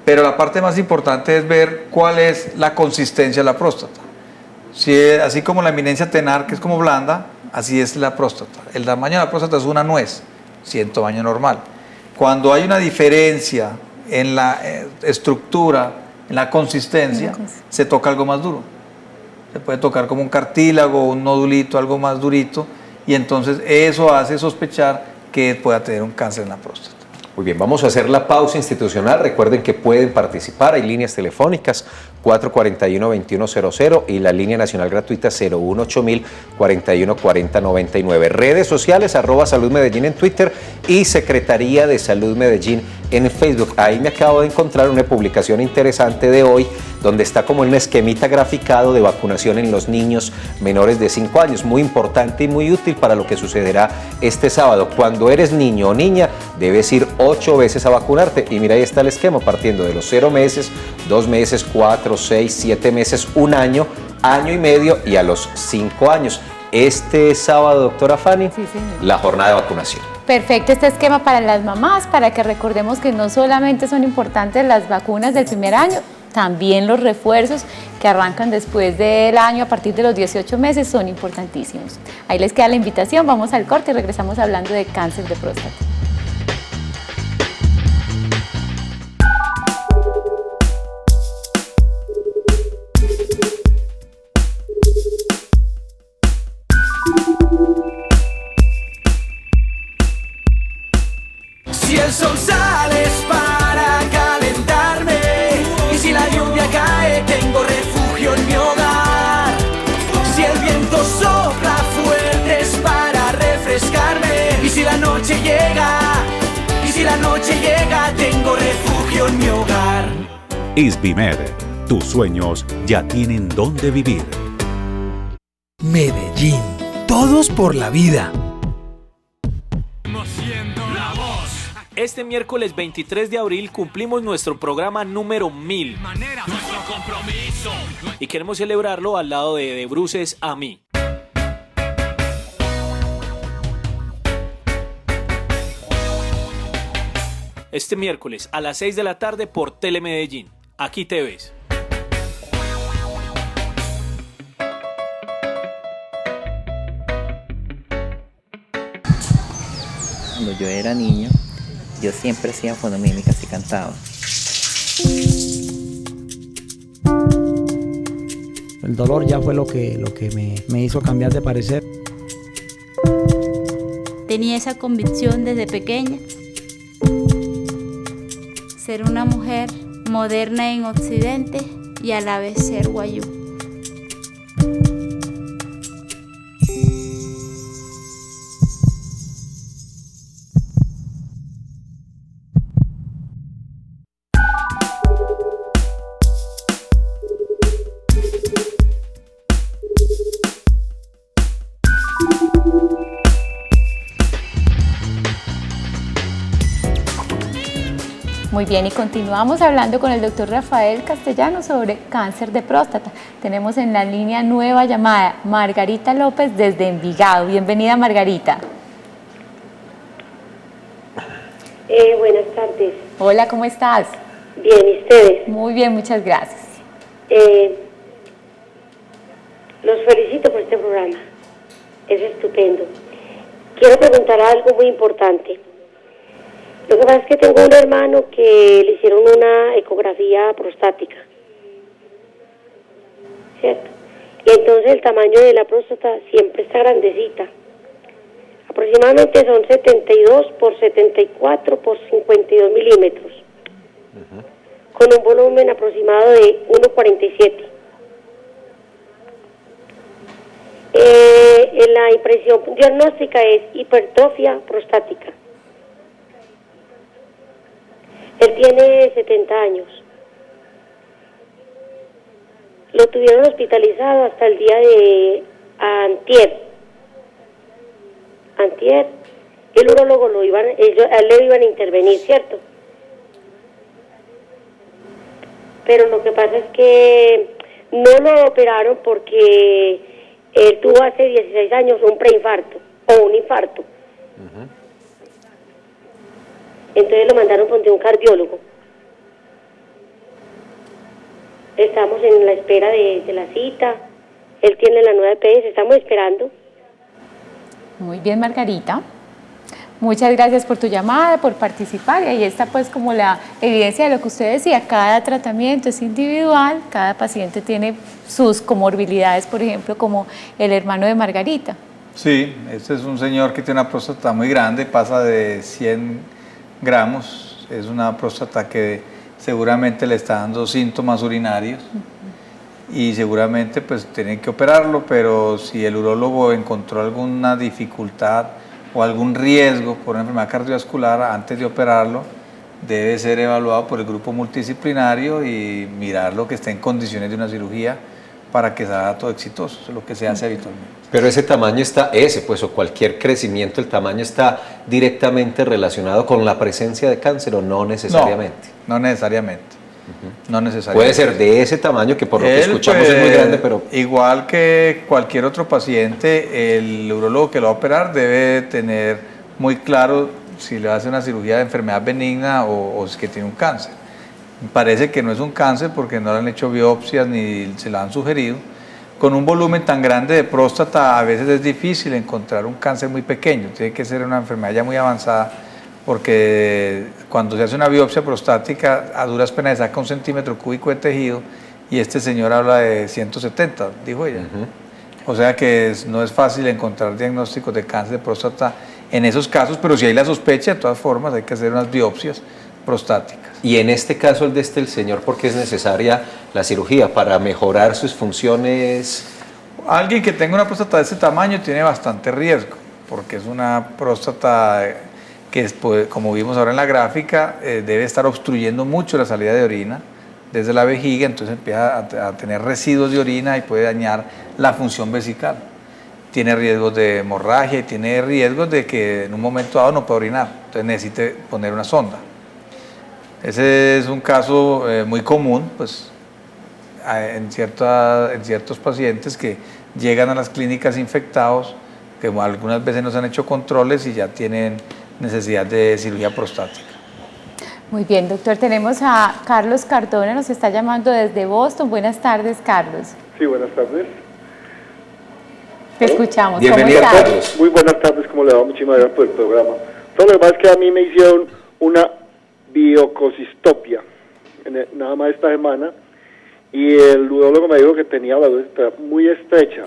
Pero la parte más importante es ver cuál es la consistencia de la próstata. Así como la eminencia tenar, que es como blanda, así es la próstata. El tamaño de la próstata es una nuez, si en tamaño normal. Cuando hay una diferencia en la estructura, en la consistencia, se toca algo más duro. Se puede tocar como un cartílago, un nodulito, algo más durito, y entonces eso hace sospechar que pueda tener un cáncer en la próstata. Muy bien, vamos a hacer la pausa institucional. Recuerden que pueden participar, hay líneas telefónicas 441-2100 y la línea nacional gratuita 018-000 414099. Redes sociales @Salud Medellín en Twitter y Secretaría de Salud Medellín en Facebook. Ahí me acabo de encontrar una publicación interesante de hoy, donde está como un esquemita graficado de vacunación en los niños menores de 5 años. Muy importante y muy útil para lo que sucederá este sábado. Cuando eres niño o niña, debes ir 8 veces a vacunarte. Y mira, ahí está el esquema, partiendo de los 0 meses, 2 meses, 4, 6, 7 meses, 1 año, año y medio y a los 5 años. Este sábado, doctora Fanny, Sí, señor. la jornada de vacunación. Perfecto este esquema para las mamás, para que recordemos que no solamente son importantes las vacunas del primer año, también los refuerzos que arrancan después del año a partir de los 18 meses son importantísimos. Ahí les queda la invitación, vamos al corte y regresamos hablando de cáncer de próstata. Si el sol sale es para calentarme y si la lluvia cae tengo refugio en mi hogar. Si el viento sopla fuerte es para refrescarme y si la noche llega, tengo refugio en mi hogar. ISBIMED, tus sueños ya tienen dónde vivir. Medellín, todos por la vida. Este miércoles 23 de abril cumplimos nuestro programa número 1000 y queremos celebrarlo al lado de Bruces a mí. Este miércoles a las 6 de la tarde por Telemedellín. Aquí te ves. Cuando yo era niño, yo siempre hacía fonomímicas y cantaba. El dolor ya fue lo que me hizo cambiar de parecer. Tenía esa convicción desde pequeña. Ser una mujer moderna en Occidente y a la vez ser guayú. Muy bien, y continuamos hablando con el doctor Rafael Castellano sobre cáncer de próstata. Tenemos en la línea nueva llamada Margarita López desde Envigado. Bienvenida, Margarita. Buenas tardes. Hola, ¿cómo estás? Bien, ¿y ustedes? Muy bien, muchas gracias. Los felicito por este programa. Es estupendo. Quiero preguntar algo muy importante. Lo que pasa es que tengo un hermano que le hicieron una ecografía prostática, ¿cierto? Y entonces el tamaño de la próstata siempre está grandecita. Aproximadamente son 72 por 74 por 52 milímetros, con un volumen aproximado de 1,47. La impresión diagnóstica es hipertrofia prostática. Él tiene 70 años. Lo tuvieron hospitalizado hasta el día de antier. El urólogo a él le iban a intervenir, ¿cierto? Pero lo que pasa es que no lo operaron porque él tuvo hace 16 años un preinfarto o un infarto. Entonces lo mandaron donde un cardiólogo. Estamos en la espera de la cita. Él tiene la nueva EPS, estamos esperando. Muy bien, Margarita. Muchas gracias por tu llamada, por participar. Y ahí está pues como la evidencia de lo que usted decía. Cada tratamiento es individual, cada paciente tiene sus comorbilidades, por ejemplo, como el hermano de Margarita. Sí, este es un señor que tiene una próstata muy grande, pasa de 100 gramos. Es una próstata que seguramente le está dando síntomas urinarios y seguramente pues tienen que operarlo, pero si el urólogo encontró alguna dificultad o algún riesgo por una enfermedad cardiovascular antes de operarlo, debe ser evaluado por el grupo multidisciplinario y mirar lo que esté en condiciones de una cirugía para que sea todo exitoso. Eso es lo que se hace habitualmente. Pero ese tamaño está, o cualquier crecimiento, el tamaño está directamente relacionado con la presencia de cáncer o no necesariamente. No necesariamente. No necesariamente. Puede ser de ese tamaño que por lo que escuchamos es muy grande, pero... Igual que cualquier otro paciente, el urólogo que lo va a operar debe tener muy claro si le hace una cirugía de enfermedad benigna o es que tiene un cáncer. Parece que no es un cáncer porque no le han hecho biopsias ni se la han sugerido. Con un volumen tan grande de próstata a veces es difícil encontrar un cáncer muy pequeño, tiene que ser una enfermedad ya muy avanzada, porque cuando se hace una biopsia prostática a duras penas se saca 1 centímetro cúbico de tejido y este señor habla de 170, dijo ella. O sea que no es fácil encontrar diagnósticos de cáncer de próstata en esos casos, pero si hay la sospecha, de todas formas hay que hacer unas biopsias prostáticas. Y en este caso el señor, ¿por qué es necesaria la cirugía? ¿Para mejorar sus funciones? Alguien que tenga una próstata de este tamaño tiene bastante riesgo, porque es una próstata que, como vimos ahora en la gráfica, debe estar obstruyendo mucho la salida de orina desde la vejiga, entonces empieza a tener residuos de orina y puede dañar la función vesical. Tiene riesgos de hemorragia y tiene riesgos de que en un momento dado no pueda orinar, entonces necesite poner una sonda. Ese es un caso muy común, pues, en ciertos pacientes que llegan a las clínicas infectados, que algunas veces no se han hecho controles y ya tienen necesidad de cirugía prostática. Muy bien, doctor. Tenemos a Carlos Cardona, nos está llamando desde Boston. Buenas tardes, Carlos. Sí, buenas tardes. Te escuchamos. Bienvenido, Carlos. Muy buenas tardes, ¿cómo le va? Muchísimas gracias por el programa. Todo lo demás es que a mí me hicieron una biococistopia nada más esta semana y el urólogo me dijo que tenía la uretra muy estrecha.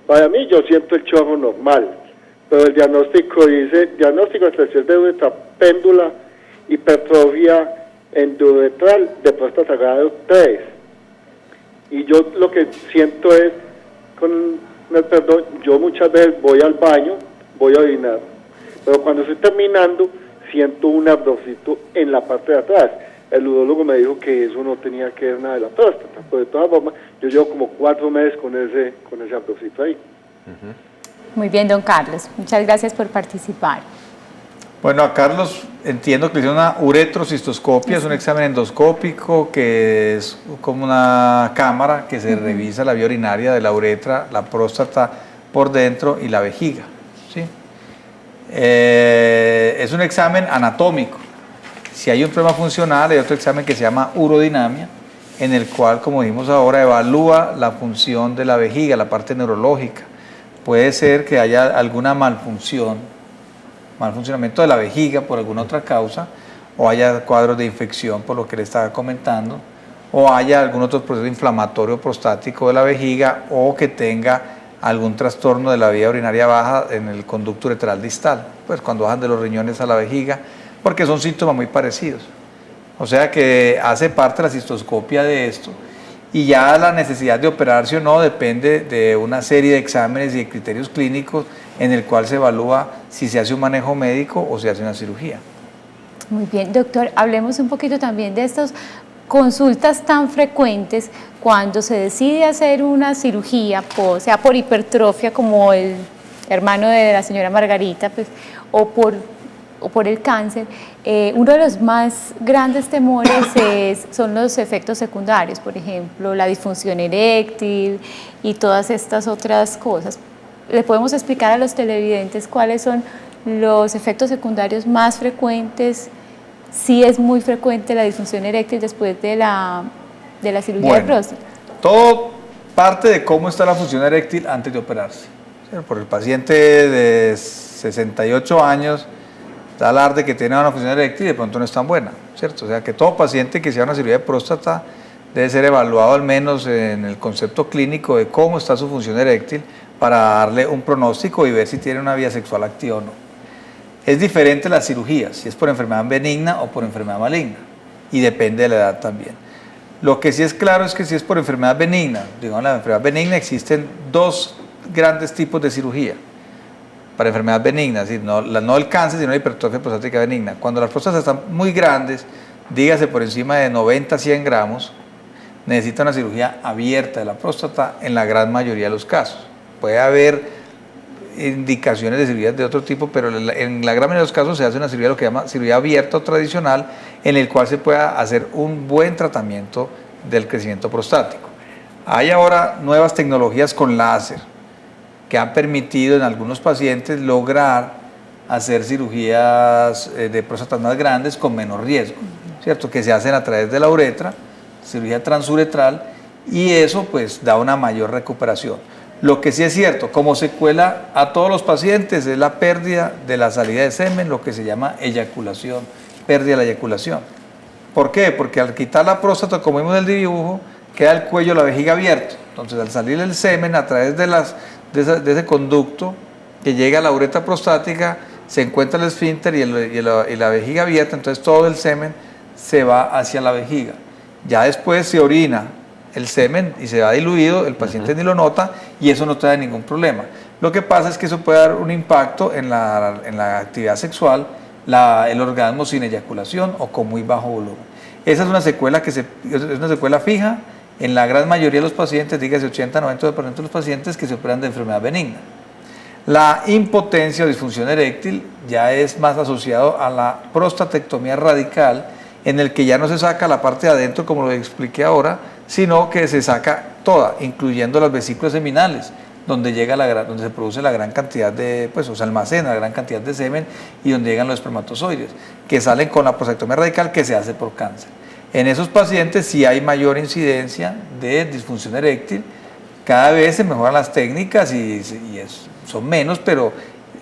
Para mí yo siento el chorro normal, pero el diagnóstico dice diagnóstico de estrechez de uretra, péndula, hipertrofia endoretral de próstata grado 3. Y yo lo que siento es, con el perdón, yo muchas veces voy al baño, voy a orinar, pero cuando estoy terminando siento un ardorcito en la parte de atrás. El urólogo me dijo que eso no tenía que ver nada de la próstata, pero de todas formas yo llevo como 4 meses con ese ardorcito ahí. Muy bien, don Carlos, muchas gracias por participar. Bueno, a Carlos entiendo que le hicieron una uretrocistoscopia, es un examen endoscópico que es como una cámara que se revisa la vía urinaria de la uretra, la próstata por dentro y la vejiga, ¿sí? Es un examen anatómico. Si hay un problema funcional, hay otro examen que se llama urodinamia, en el cual, como dijimos ahora, evalúa la función de la vejiga, la parte neurológica. Puede ser que haya alguna malfuncionamiento de la vejiga por alguna otra causa, o haya cuadros de infección por lo que le estaba comentando, o haya algún otro proceso inflamatorio prostático de la vejiga, o que tenga algún trastorno de la vía urinaria baja en el conducto uretral distal, pues cuando bajan de los riñones a la vejiga, porque son síntomas muy parecidos. O sea que hace parte la cistoscopia de esto, y ya la necesidad de operarse o no depende de una serie de exámenes y de criterios clínicos en el cual se evalúa si se hace un manejo médico o se hace una cirugía. Muy bien, doctor, hablemos un poquito también de estas consultas tan frecuentes cuando se decide hacer una cirugía, sea por hipertrofia como el hermano de la señora Margarita, pues, o por el cáncer. Uno de los más grandes temores son los efectos secundarios, por ejemplo, la disfunción eréctil y todas estas otras cosas. ¿Le podemos explicar a los televidentes cuáles son los efectos secundarios más frecuentes? Sí, es muy frecuente la disfunción eréctil después de la cirugía de próstata. Todo parte de cómo está la función eréctil antes de operarse. Por el paciente de 68 años da alarde que tiene una función eréctil y de pronto no es tan buena, ¿cierto? O sea que todo paciente que sea una cirugía de próstata debe ser evaluado al menos en el concepto clínico de cómo está su función eréctil para darle un pronóstico y ver si tiene una vida sexual activa o no. Es diferente la cirugía, si es por enfermedad benigna o por enfermedad maligna, y depende de la edad también. Lo que sí es claro es que si es por enfermedad benigna, digamos la enfermedad benigna, existen 2 grandes tipos de cirugía. para enfermedad benigna, es decir, no el cáncer, sino la hipertrofia prostática benigna. Cuando las próstatas están muy grandes, dígase por encima de 90 a 100 gramos, necesita una cirugía abierta de la próstata en la gran mayoría de los casos. Puede haber indicaciones de cirugías de otro tipo, pero en la gran mayoría de los casos se hace una cirugía, lo que llama cirugía abierta o tradicional, en el cual se pueda hacer un buen tratamiento del crecimiento prostático. Hay ahora nuevas tecnologías con láser que han permitido en algunos pacientes lograr hacer cirugías de próstatas más grandes con menor riesgo, ¿cierto? Que se hacen a través de la uretra, cirugía transuretral, y eso pues da una mayor recuperación. Lo que sí es cierto, como secuela a todos los pacientes, es la pérdida de la salida de semen, lo que se llama eyaculación, pérdida de la eyaculación. ¿Por qué? Porque al quitar la próstata, como vimos en el dibujo, queda el cuello, la vejiga abierto. Entonces, al salir el semen a través de ese conducto que llega a la uretra prostática, se encuentra el esfínter y la vejiga abierta, entonces todo el semen se va hacia la vejiga. Ya después se orina el semen y se va diluido, el paciente ni lo nota y eso no trae ningún problema. Lo que pasa es que eso puede dar un impacto en la actividad sexual, el orgasmo sin eyaculación o con muy bajo volumen. Esa es una secuela es una secuela fija en la gran mayoría de los pacientes, dígase 80-90% de los pacientes que se operan de enfermedad benigna. La impotencia o disfunción eréctil ya es más asociado a la prostatectomía radical, en el que ya no se saca la parte de adentro, como lo expliqué ahora, sino que se saca toda, incluyendo las vesículas seminales, donde se produce la gran cantidad o se almacena la gran cantidad de semen y donde llegan los espermatozoides, que salen con la prostatectomía radical que se hace por cáncer. En esos pacientes sí hay mayor incidencia de disfunción eréctil, cada vez se mejoran las técnicas son menos, pero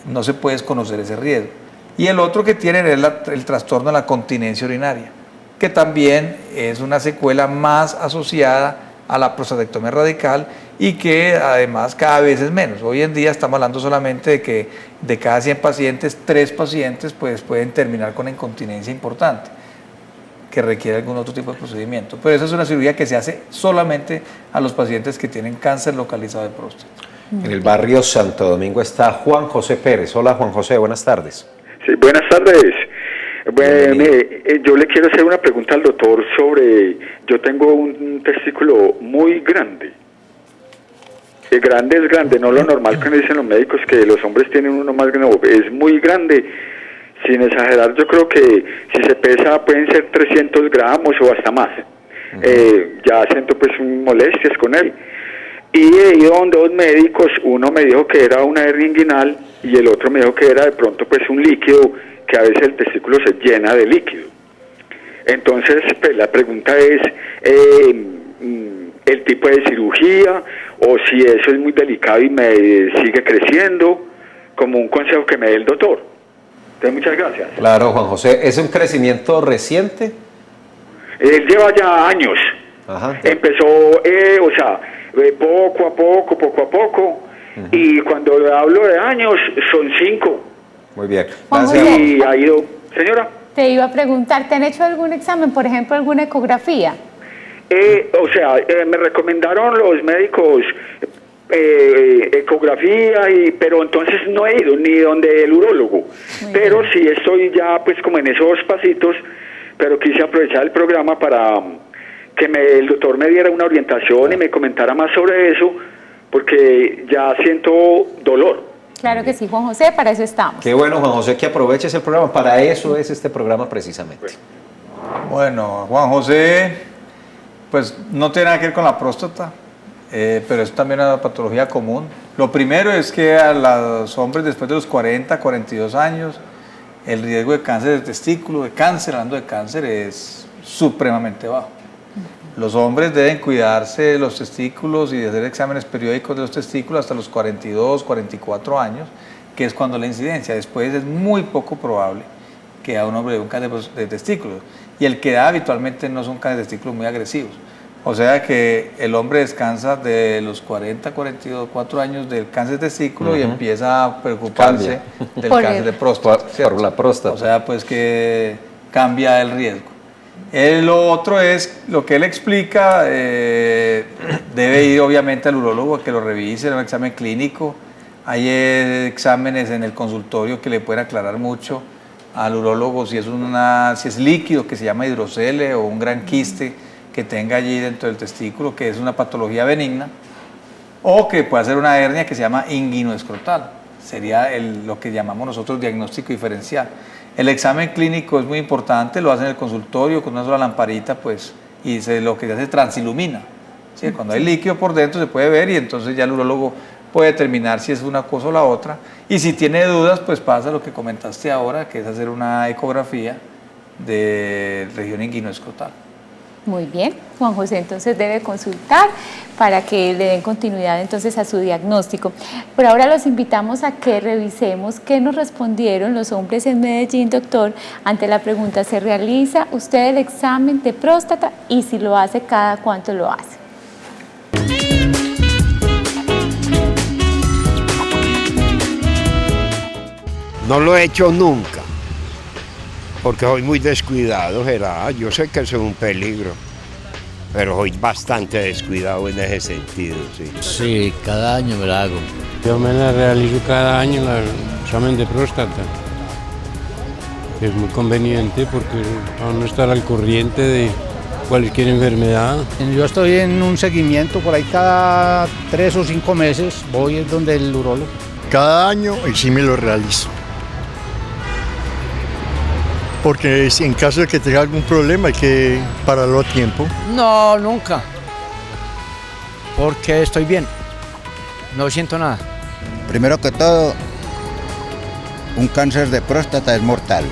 no se puede desconocer ese riesgo. Y el otro que tienen es el trastorno de la continencia urinaria, que también es una secuela más asociada a la prostatectomía radical y que además cada vez es menos. Hoy en día estamos hablando solamente de que de cada 100 pacientes, 3 pacientes pues, pueden terminar con incontinencia importante, que requiere algún otro tipo de procedimiento. Pero esa es una cirugía que se hace solamente a los pacientes que tienen cáncer localizado de próstata. En el barrio Santo Domingo está Juan José Pérez. Hola Juan José, buenas tardes. Sí, buenas tardes. Bueno, yo le quiero hacer una pregunta al doctor sobre, yo tengo un testículo muy grande. Grande es grande, no lo normal que dicen los médicos que los hombres tienen uno más grande, es muy grande. Sin exagerar, yo creo que si se pesa pueden ser 300 gramos o hasta más. Ya siento pues molestias con él. Y he ido a 2 médicos, uno me dijo que era una hernia inguinal y el otro me dijo que era de pronto pues un líquido, que a veces el testículo se llena de líquido. Entonces pues la pregunta es el tipo de cirugía o si eso es muy delicado y me sigue creciendo, como un consejo que me dé el doctor. Entonces muchas gracias. Claro, Juan José, ¿es un crecimiento reciente? Él lleva ya años. Ajá. Empezó, poco a poco, y cuando hablo de años, son 5. Muy bien. Juan José, y ha ido, señora. Te iba a preguntar, ¿te han hecho algún examen, por ejemplo, alguna ecografía? Me recomendaron los médicos ecografía, pero entonces no he ido ni donde el urólogo. Pero sí estoy ya pues como en esos pasitos, pero quise aprovechar el programa para que el doctor me diera una orientación y me comentara más sobre eso, porque ya siento dolor. Claro que sí, Juan José, para eso estamos. Qué bueno, Juan José, que aproveches el programa. Para eso es este programa precisamente. Bueno, Juan José, pues no tiene nada que ver con la próstata, pero es también una patología común. Lo primero es que a los hombres después de los 40, 42 años, el riesgo de cáncer de testículo, hablando de cáncer, es supremamente bajo. Los hombres deben cuidarse de los testículos y de hacer exámenes periódicos de los testículos hasta los 42, 44 años, que es cuando la incidencia. Después es muy poco probable que a un hombre de un cáncer de testículos. Y el que da habitualmente no son cánceres de testículos muy agresivos. O sea que el hombre descansa de los 40, 44 años del cáncer de testículo y empieza a preocuparse del cáncer de próstata. Por la próstata. O sea, pues que cambia el riesgo. Lo otro es, lo que él explica, debe ir obviamente al urólogo a que lo revise, un examen clínico, Hay exámenes en el consultorio que le pueden aclarar mucho al urólogo si es líquido, que se llama hidrocele, o un gran quiste que tenga allí dentro del testículo, que es una patología benigna, o que puede ser una hernia que se llama inguinoescrotal. Sería lo que llamamos nosotros diagnóstico diferencial. El examen clínico es muy importante, lo hacen en el consultorio con una sola lamparita, pues, y lo que se hace es transilumina. ¿Sí? Cuando hay líquido por dentro se puede ver y entonces ya el urólogo puede determinar si es una cosa o la otra. Y si tiene dudas, pues pasa lo que comentaste ahora, que es hacer una ecografía de región inguinoescrotal. Muy bien, Juan José entonces debe consultar para que le den continuidad entonces a su diagnóstico. Por ahora los invitamos a que revisemos qué nos respondieron los hombres en Medellín, doctor, ante la pregunta: ¿se realiza usted el examen de próstata? Y si lo hace, ¿cada cuánto lo hace? No lo he hecho nunca, porque soy muy descuidado, Gerard. Yo sé que eso es un peligro, pero soy bastante descuidado en ese sentido, sí. Sí, cada año me la hago. Yo me la realizo cada año, el examen de próstata. Es muy conveniente porque a no estar al corriente de cualquier enfermedad. Yo estoy en un seguimiento por ahí cada 3 o 5 meses, voy donde el urólogo. Cada año y sí me lo realizo. Porque en caso de que tenga algún problema hay que pararlo a tiempo. No, nunca. Porque estoy bien. No siento nada. Primero que todo, un cáncer de próstata es mortal.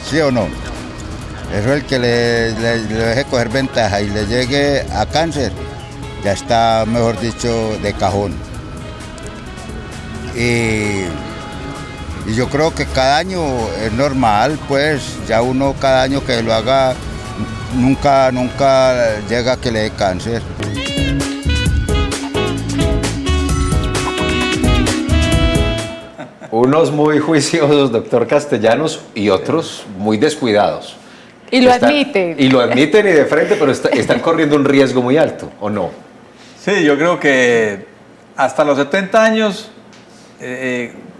¿Sí o no? Eso es el que le deje coger ventaja y le llegue a cáncer, ya está, mejor dicho, de cajón. Y yo creo que cada año es normal, pues ya uno cada año que lo haga, nunca llega a que le dé cáncer. Unos muy juiciosos, doctor Castellanos, y otros muy descuidados. Y lo admiten. Y lo admiten y de frente, pero están corriendo un riesgo muy alto, ¿o no? Sí, yo creo que hasta los 70 años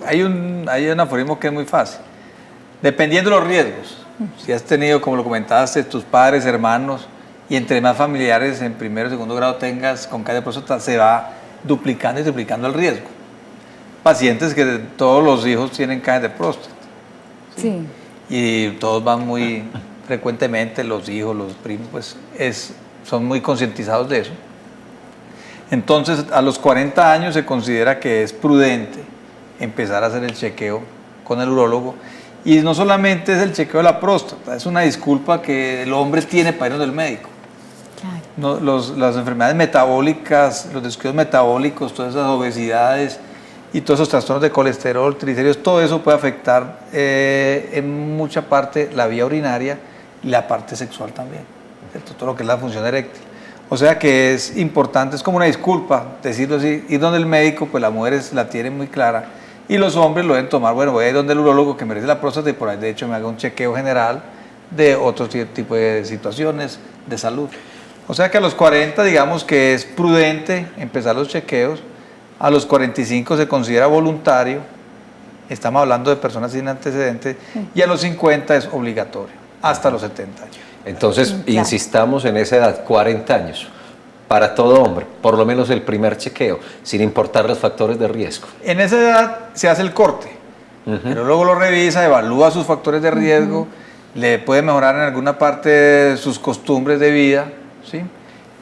hay un aforismo que es muy fácil. Dependiendo de los riesgos, si has tenido, como lo comentaste, tus padres, hermanos, y entre más familiares en primero o segundo grado tengas con cáncer de próstata, se va duplicando y triplicando el riesgo. Pacientes que todos los hijos tienen cáncer de próstata. Sí. Y todos van muy frecuentemente, los hijos, los primos, pues son muy concientizados de eso. Entonces, a los 40 años se considera que es prudente empezar a hacer el chequeo con el urólogo. Y no solamente es el chequeo de la próstata, es una disculpa que el hombre tiene para ir al médico. Claro. No, las enfermedades metabólicas, los descuidos metabólicos, todas esas obesidades y todos esos trastornos de colesterol, triglicéridos, todo eso puede afectar en mucha parte la vía urinaria y la parte sexual también, ¿cierto? Todo lo que es la función eréctil. O sea que es importante, es como una disculpa decirlo así, ir donde el médico, pues las mujeres la tienen muy clara y los hombres lo deben tomar, bueno, voy a ir donde el urólogo que me revise la próstata y por ahí de hecho me haga un chequeo general de otro tipo de situaciones de salud. O sea que a los 40 digamos que es prudente empezar los chequeos, a los 45 se considera voluntario, estamos hablando de personas sin antecedentes, y a los 50 es obligatorio, hasta los 70 años. Entonces, insistamos en esa edad, 40 años, para todo hombre, por lo menos el primer chequeo, sin importar los factores de riesgo. En esa edad se hace el corte, pero luego lo revisa, evalúa sus factores de riesgo, le puede mejorar en alguna parte sus costumbres de vida, ¿sí?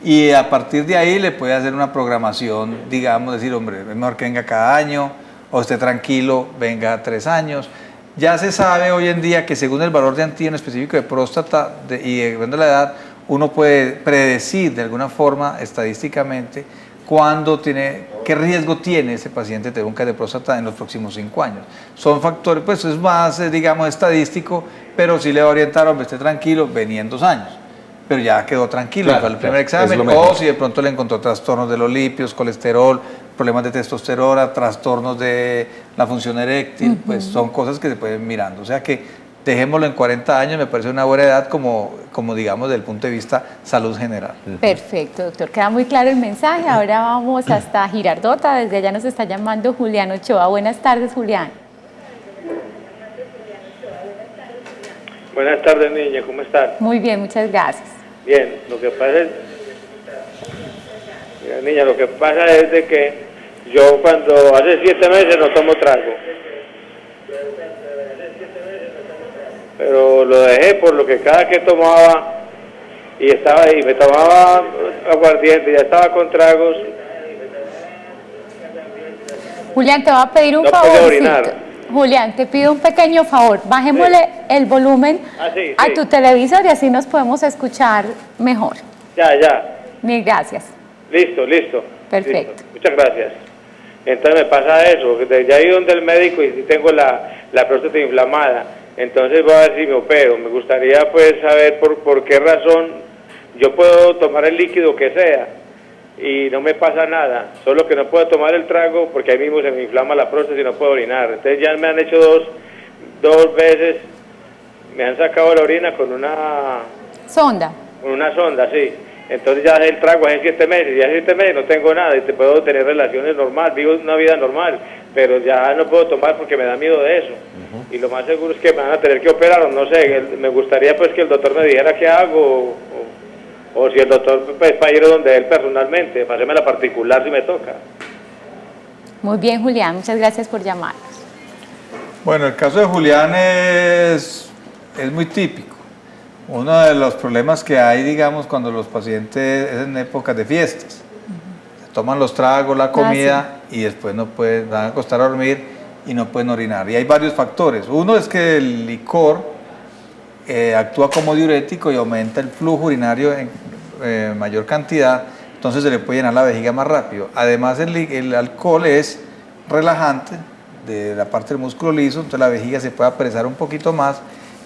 Y a partir de ahí le puede hacer una programación, digamos, decir, hombre, es mejor que venga cada año, o esté tranquilo, venga 3 años. Ya se sabe hoy en día que según el valor de antígeno específico de próstata y dependiendo de la edad, uno puede predecir de alguna forma estadísticamente qué riesgo tiene ese paciente de tener un cáncer de próstata en los próximos 5 años. Son factores, pues es más, digamos, estadístico, pero sí le va a orientar, hombre, esté tranquilo, venía en 2 años. Pero ya quedó tranquilo para el primer examen, o si de pronto le encontró trastornos de los lípidos, colesterol, problemas de testosterona, trastornos de la función eréctil, pues son cosas que se pueden ir mirando. O sea que dejémoslo en 40 años, me parece una buena edad como digamos, desde el punto de vista salud general. Perfecto, doctor. Queda muy claro el mensaje. Ahora vamos hasta Girardota. Desde allá nos está llamando Julián Ochoa. Buenas tardes, Julián. Buenas tardes, niña. ¿Cómo están? Muy bien, muchas gracias. Bien, lo que pasa es... Mira, niña, lo que pasa es de que yo cuando hace 7 meses no tomo trago. Pero lo dejé por lo que cada que tomaba y me tomaba aguardiente, ya estaba con tragos. Julián, te voy a pedir un favorcito. Julián, te pido un pequeño favor. Bajémosle el volumen a tu televisor y así nos podemos escuchar mejor. Ya. Mil gracias. Listo. Perfecto. Listo. Muchas gracias. Entonces me pasa eso, ya he ido donde el médico y tengo la próstata inflamada. Entonces voy a ver si me opero. Me gustaría pues saber por qué razón yo puedo tomar el líquido que sea y no me pasa nada. Solo que no puedo tomar el trago porque ahí mismo se me inflama la próstata y no puedo orinar. Entonces ya me han hecho dos veces, me han sacado la orina con una sonda. Con una sonda, sí. Entonces ya el trago hace 7 meses, y hace 7 meses no tengo nada y te puedo tener relaciones normales, vivo una vida normal, pero ya no puedo tomar porque me da miedo de eso. Y lo más seguro es que me van a tener que operar, o no sé, me gustaría pues que el doctor me dijera qué hago, o si el doctor pues para ir donde él personalmente, para hacerme la particular si me toca. Muy bien, Julián, muchas gracias por llamarnos. Bueno, el caso de Julián es muy típico. Uno de los problemas que hay, digamos, cuando los pacientes es en épocas de fiestas. Se toman los tragos, la comida y después no pueden, van a acostar a dormir y no pueden orinar. Y hay varios factores. Uno es que el licor actúa como diurético y aumenta el flujo urinario en mayor cantidad, entonces se le puede llenar la vejiga más rápido. Además, el alcohol es relajante de la parte del músculo liso, entonces la vejiga se puede apresar un poquito más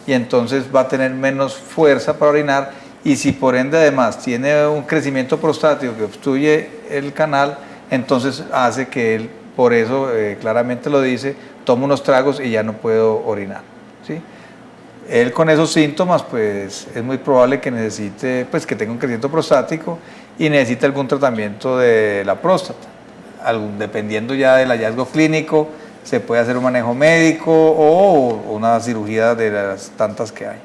y entonces va a tener menos fuerza para orinar, y si por ende además tiene un crecimiento prostático que obstruye el canal, entonces hace que él, por eso claramente lo dice, toma unos tragos y ya no puedo orinar, ¿sí? Él con esos síntomas pues es muy probable que necesite, pues que tenga un crecimiento prostático y necesite algún tratamiento de la próstata, dependiendo ya del hallazgo clínico. Se puede hacer un manejo médico o una cirugía de las tantas que hay.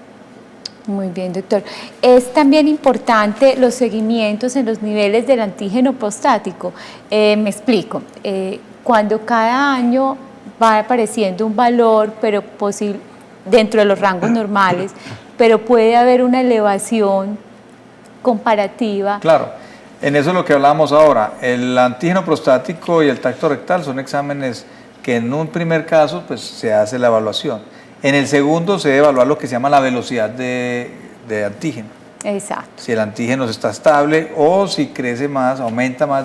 Muy bien, doctor. Es también importante los seguimientos en los niveles del antígeno prostático. Me explico. Cuando cada año va apareciendo un valor, pero dentro de los rangos normales, pero puede haber una elevación comparativa. Claro, en eso es lo que hablábamos ahora. El antígeno prostático y el tacto rectal son exámenes que en un primer caso pues se hace la evaluación. En el segundo se debe evaluar lo que se llama la velocidad de antígeno. Exacto. Si el antígeno está estable o si crece más, aumenta más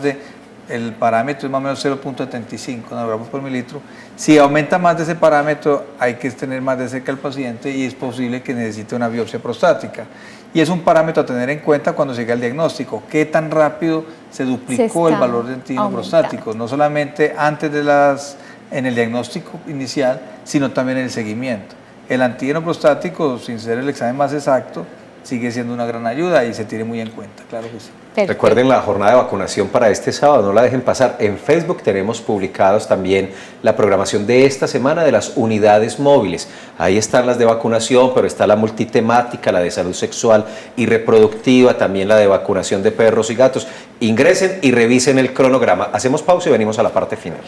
el parámetro es más o menos 0.75 nanogramos por mililitro. Si aumenta más de ese parámetro, hay que tener más de cerca al paciente y es posible que necesite una biopsia prostática. Y es un parámetro a tener en cuenta cuando se llega al diagnóstico. ¿Qué tan rápido se duplicó el valor de antígeno prostático? No solamente antes en el diagnóstico inicial, sino también en el seguimiento. El antígeno prostático, sin ser el examen más exacto, sigue siendo una gran ayuda y se tiene muy en cuenta, claro que sí. Perfecto. Recuerden la jornada de vacunación para este sábado, no la dejen pasar. En Facebook tenemos publicados también la programación de esta semana de las unidades móviles. Ahí están las de vacunación, pero está la multitemática, la de salud sexual y reproductiva, también la de vacunación de perros y gatos. Ingresen y revisen el cronograma. Hacemos pausa y venimos a la parte final.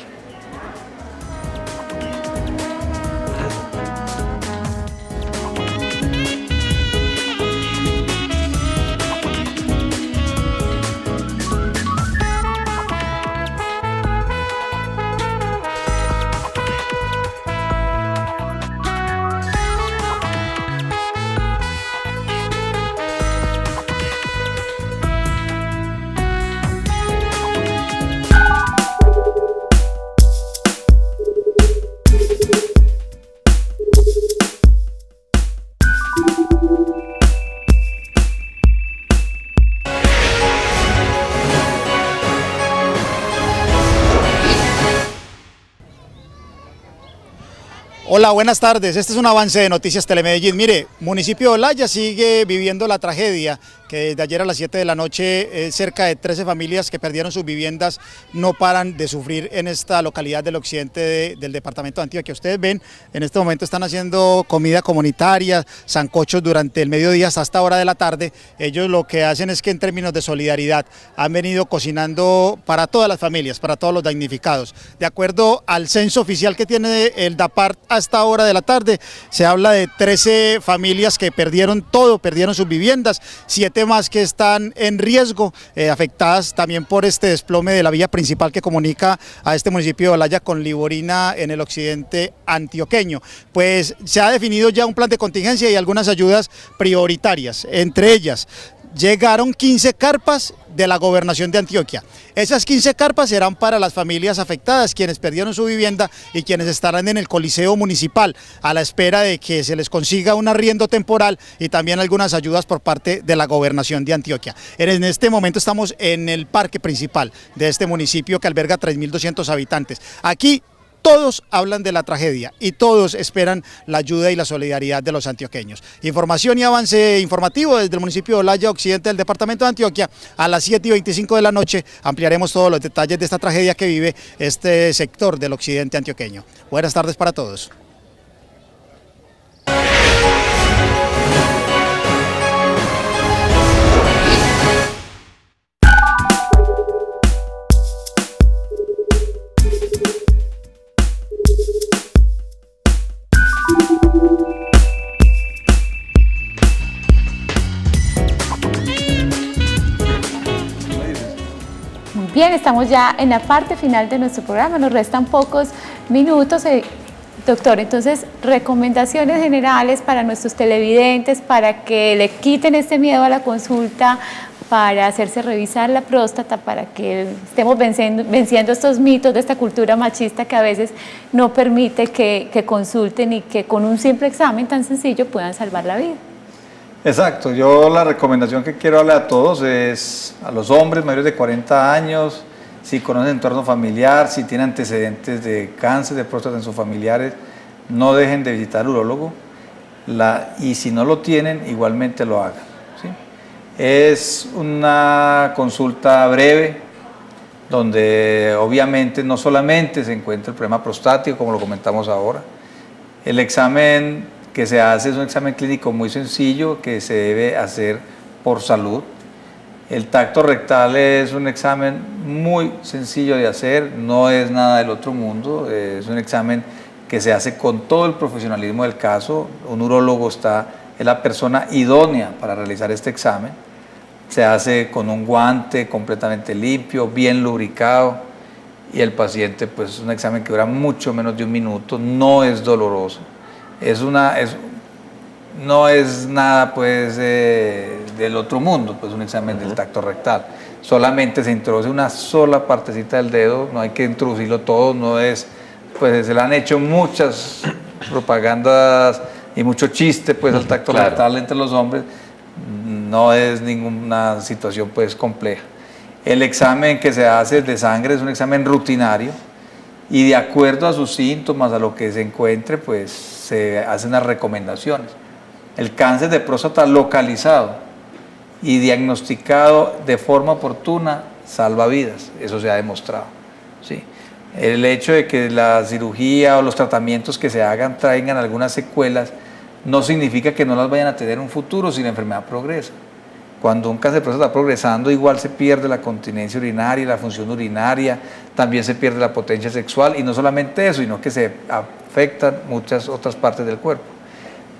Hola, buenas tardes. Este es un avance de Noticias Telemedellín. Mire, municipio de Olaya sigue viviendo la tragedia que desde ayer a las 7 de la noche cerca de 13 familias que perdieron sus viviendas no paran de sufrir en esta localidad del occidente del departamento de Antioquia. Ustedes ven, en este momento están haciendo comida comunitaria, sancochos durante el mediodía hasta esta hora de la tarde. Ellos lo que hacen es que en términos de solidaridad han venido cocinando para todas las familias, para todos los damnificados. De acuerdo al censo oficial que tiene el DAPART a esta hora de la tarde, se habla de 13 familias que perdieron todo, perdieron sus viviendas, 7 más que están en riesgo, afectadas también por este desplome de la vía principal que comunica a este municipio de Olaya con Liborina en el occidente antioqueño. Pues se ha definido ya un plan de contingencia y algunas ayudas prioritarias, entre ellas llegaron 15 carpas de la Gobernación de Antioquia. Esas 15 carpas serán para las familias afectadas, quienes perdieron su vivienda y quienes estarán en el Coliseo Municipal, a la espera de que se les consiga un arriendo temporal y también algunas ayudas por parte de la Gobernación de Antioquia. En este momento estamos en el parque principal de este municipio que alberga 3.200 habitantes. Aquí todos hablan de la tragedia y todos esperan la ayuda y la solidaridad de los antioqueños. Información y avance informativo desde el municipio de Olaya, occidente del departamento de Antioquia. A las 7:25 de la noche ampliaremos todos los detalles de esta tragedia que vive este sector del occidente antioqueño. Buenas tardes para todos. Bien, estamos ya en la parte final de nuestro programa, nos restan pocos minutos. Doctor, entonces, recomendaciones generales para nuestros televidentes, para que le quiten este miedo a la consulta, para hacerse revisar la próstata, para que estemos venciendo estos mitos de esta cultura machista que a veces no permite que consulten y que con un simple examen tan sencillo puedan salvar la vida. Exacto, yo la recomendación que quiero darle a todos es a los hombres mayores de 40 años, si conocen entorno familiar, si tienen antecedentes de cáncer de próstata en sus familiares, no dejen de visitar al urólogo y si no lo tienen, igualmente lo hagan. ¿Sí? Es una consulta breve donde obviamente no solamente se encuentra el problema prostático, como lo comentamos ahora, el examen que se hace es un examen clínico muy sencillo que se debe hacer por salud. El tacto rectal es un examen muy sencillo de hacer, no es nada del otro mundo, es un examen que se hace con todo el profesionalismo del caso. Un urólogo es la persona idónea para realizar este examen. Se hace con un guante completamente limpio, bien lubricado y el paciente, pues es un examen que dura mucho menos de un minuto, no es doloroso. No es nada pues del otro mundo, pues un examen del tacto rectal. Solamente se introduce una sola partecita del dedo, no hay que introducirlo todo, no es, pues se le han hecho muchas propagandas y mucho chiste pues al tacto rectal entre los hombres, no es ninguna situación pues compleja. El examen que se hace de sangre es un examen rutinario y de acuerdo a sus síntomas, a lo que se encuentre, pues se hacen las recomendaciones. El cáncer de próstata localizado y diagnosticado de forma oportuna salva vidas, eso se ha demostrado. ¿Sí? El hecho de que la cirugía o los tratamientos que se hagan traigan algunas secuelas no significa que no las vayan a tener en un futuro si la enfermedad progresa. Cuando un cáncer de próstata está progresando, igual se pierde la continencia urinaria, la función urinaria, también se pierde la potencia sexual y no solamente eso, sino que se afectan muchas otras partes del cuerpo.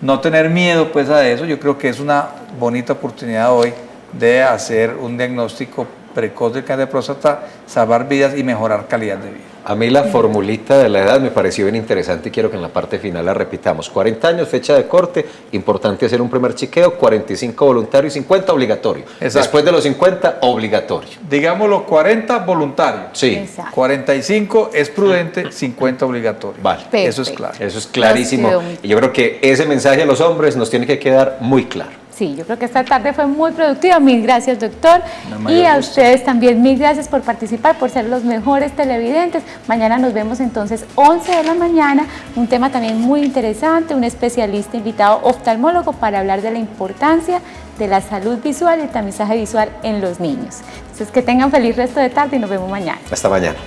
No tener miedo pues a eso, yo creo que es una bonita oportunidad hoy de hacer un diagnóstico precoz del cáncer de próstata, salvar vidas y mejorar calidad de vida. A mí la formulita de la edad me pareció bien interesante y quiero que en la parte final la repitamos. 40 años, fecha de corte, importante hacer un primer chequeo, 45 voluntario y 50 obligatorio. Exacto. Después de los 50, obligatorio. Digámoslo, 40 voluntario. Sí. Exacto. 45 es prudente, 50 obligatorio. Vale. Perfecto. Eso es claro. Eso es clarísimo. Y yo creo que ese mensaje a los hombres nos tiene que quedar muy claro. Sí, yo creo que esta tarde fue muy productiva. Mil gracias, doctor. Y a gusto. ustedes también mil gracias por participar, por ser los mejores televidentes. Mañana nos vemos entonces 11 de la mañana, un tema también muy interesante, un especialista invitado oftalmólogo para hablar de la importancia de la salud visual y el tamizaje visual en los niños. Entonces, que tengan feliz resto de tarde y nos vemos mañana. Hasta mañana.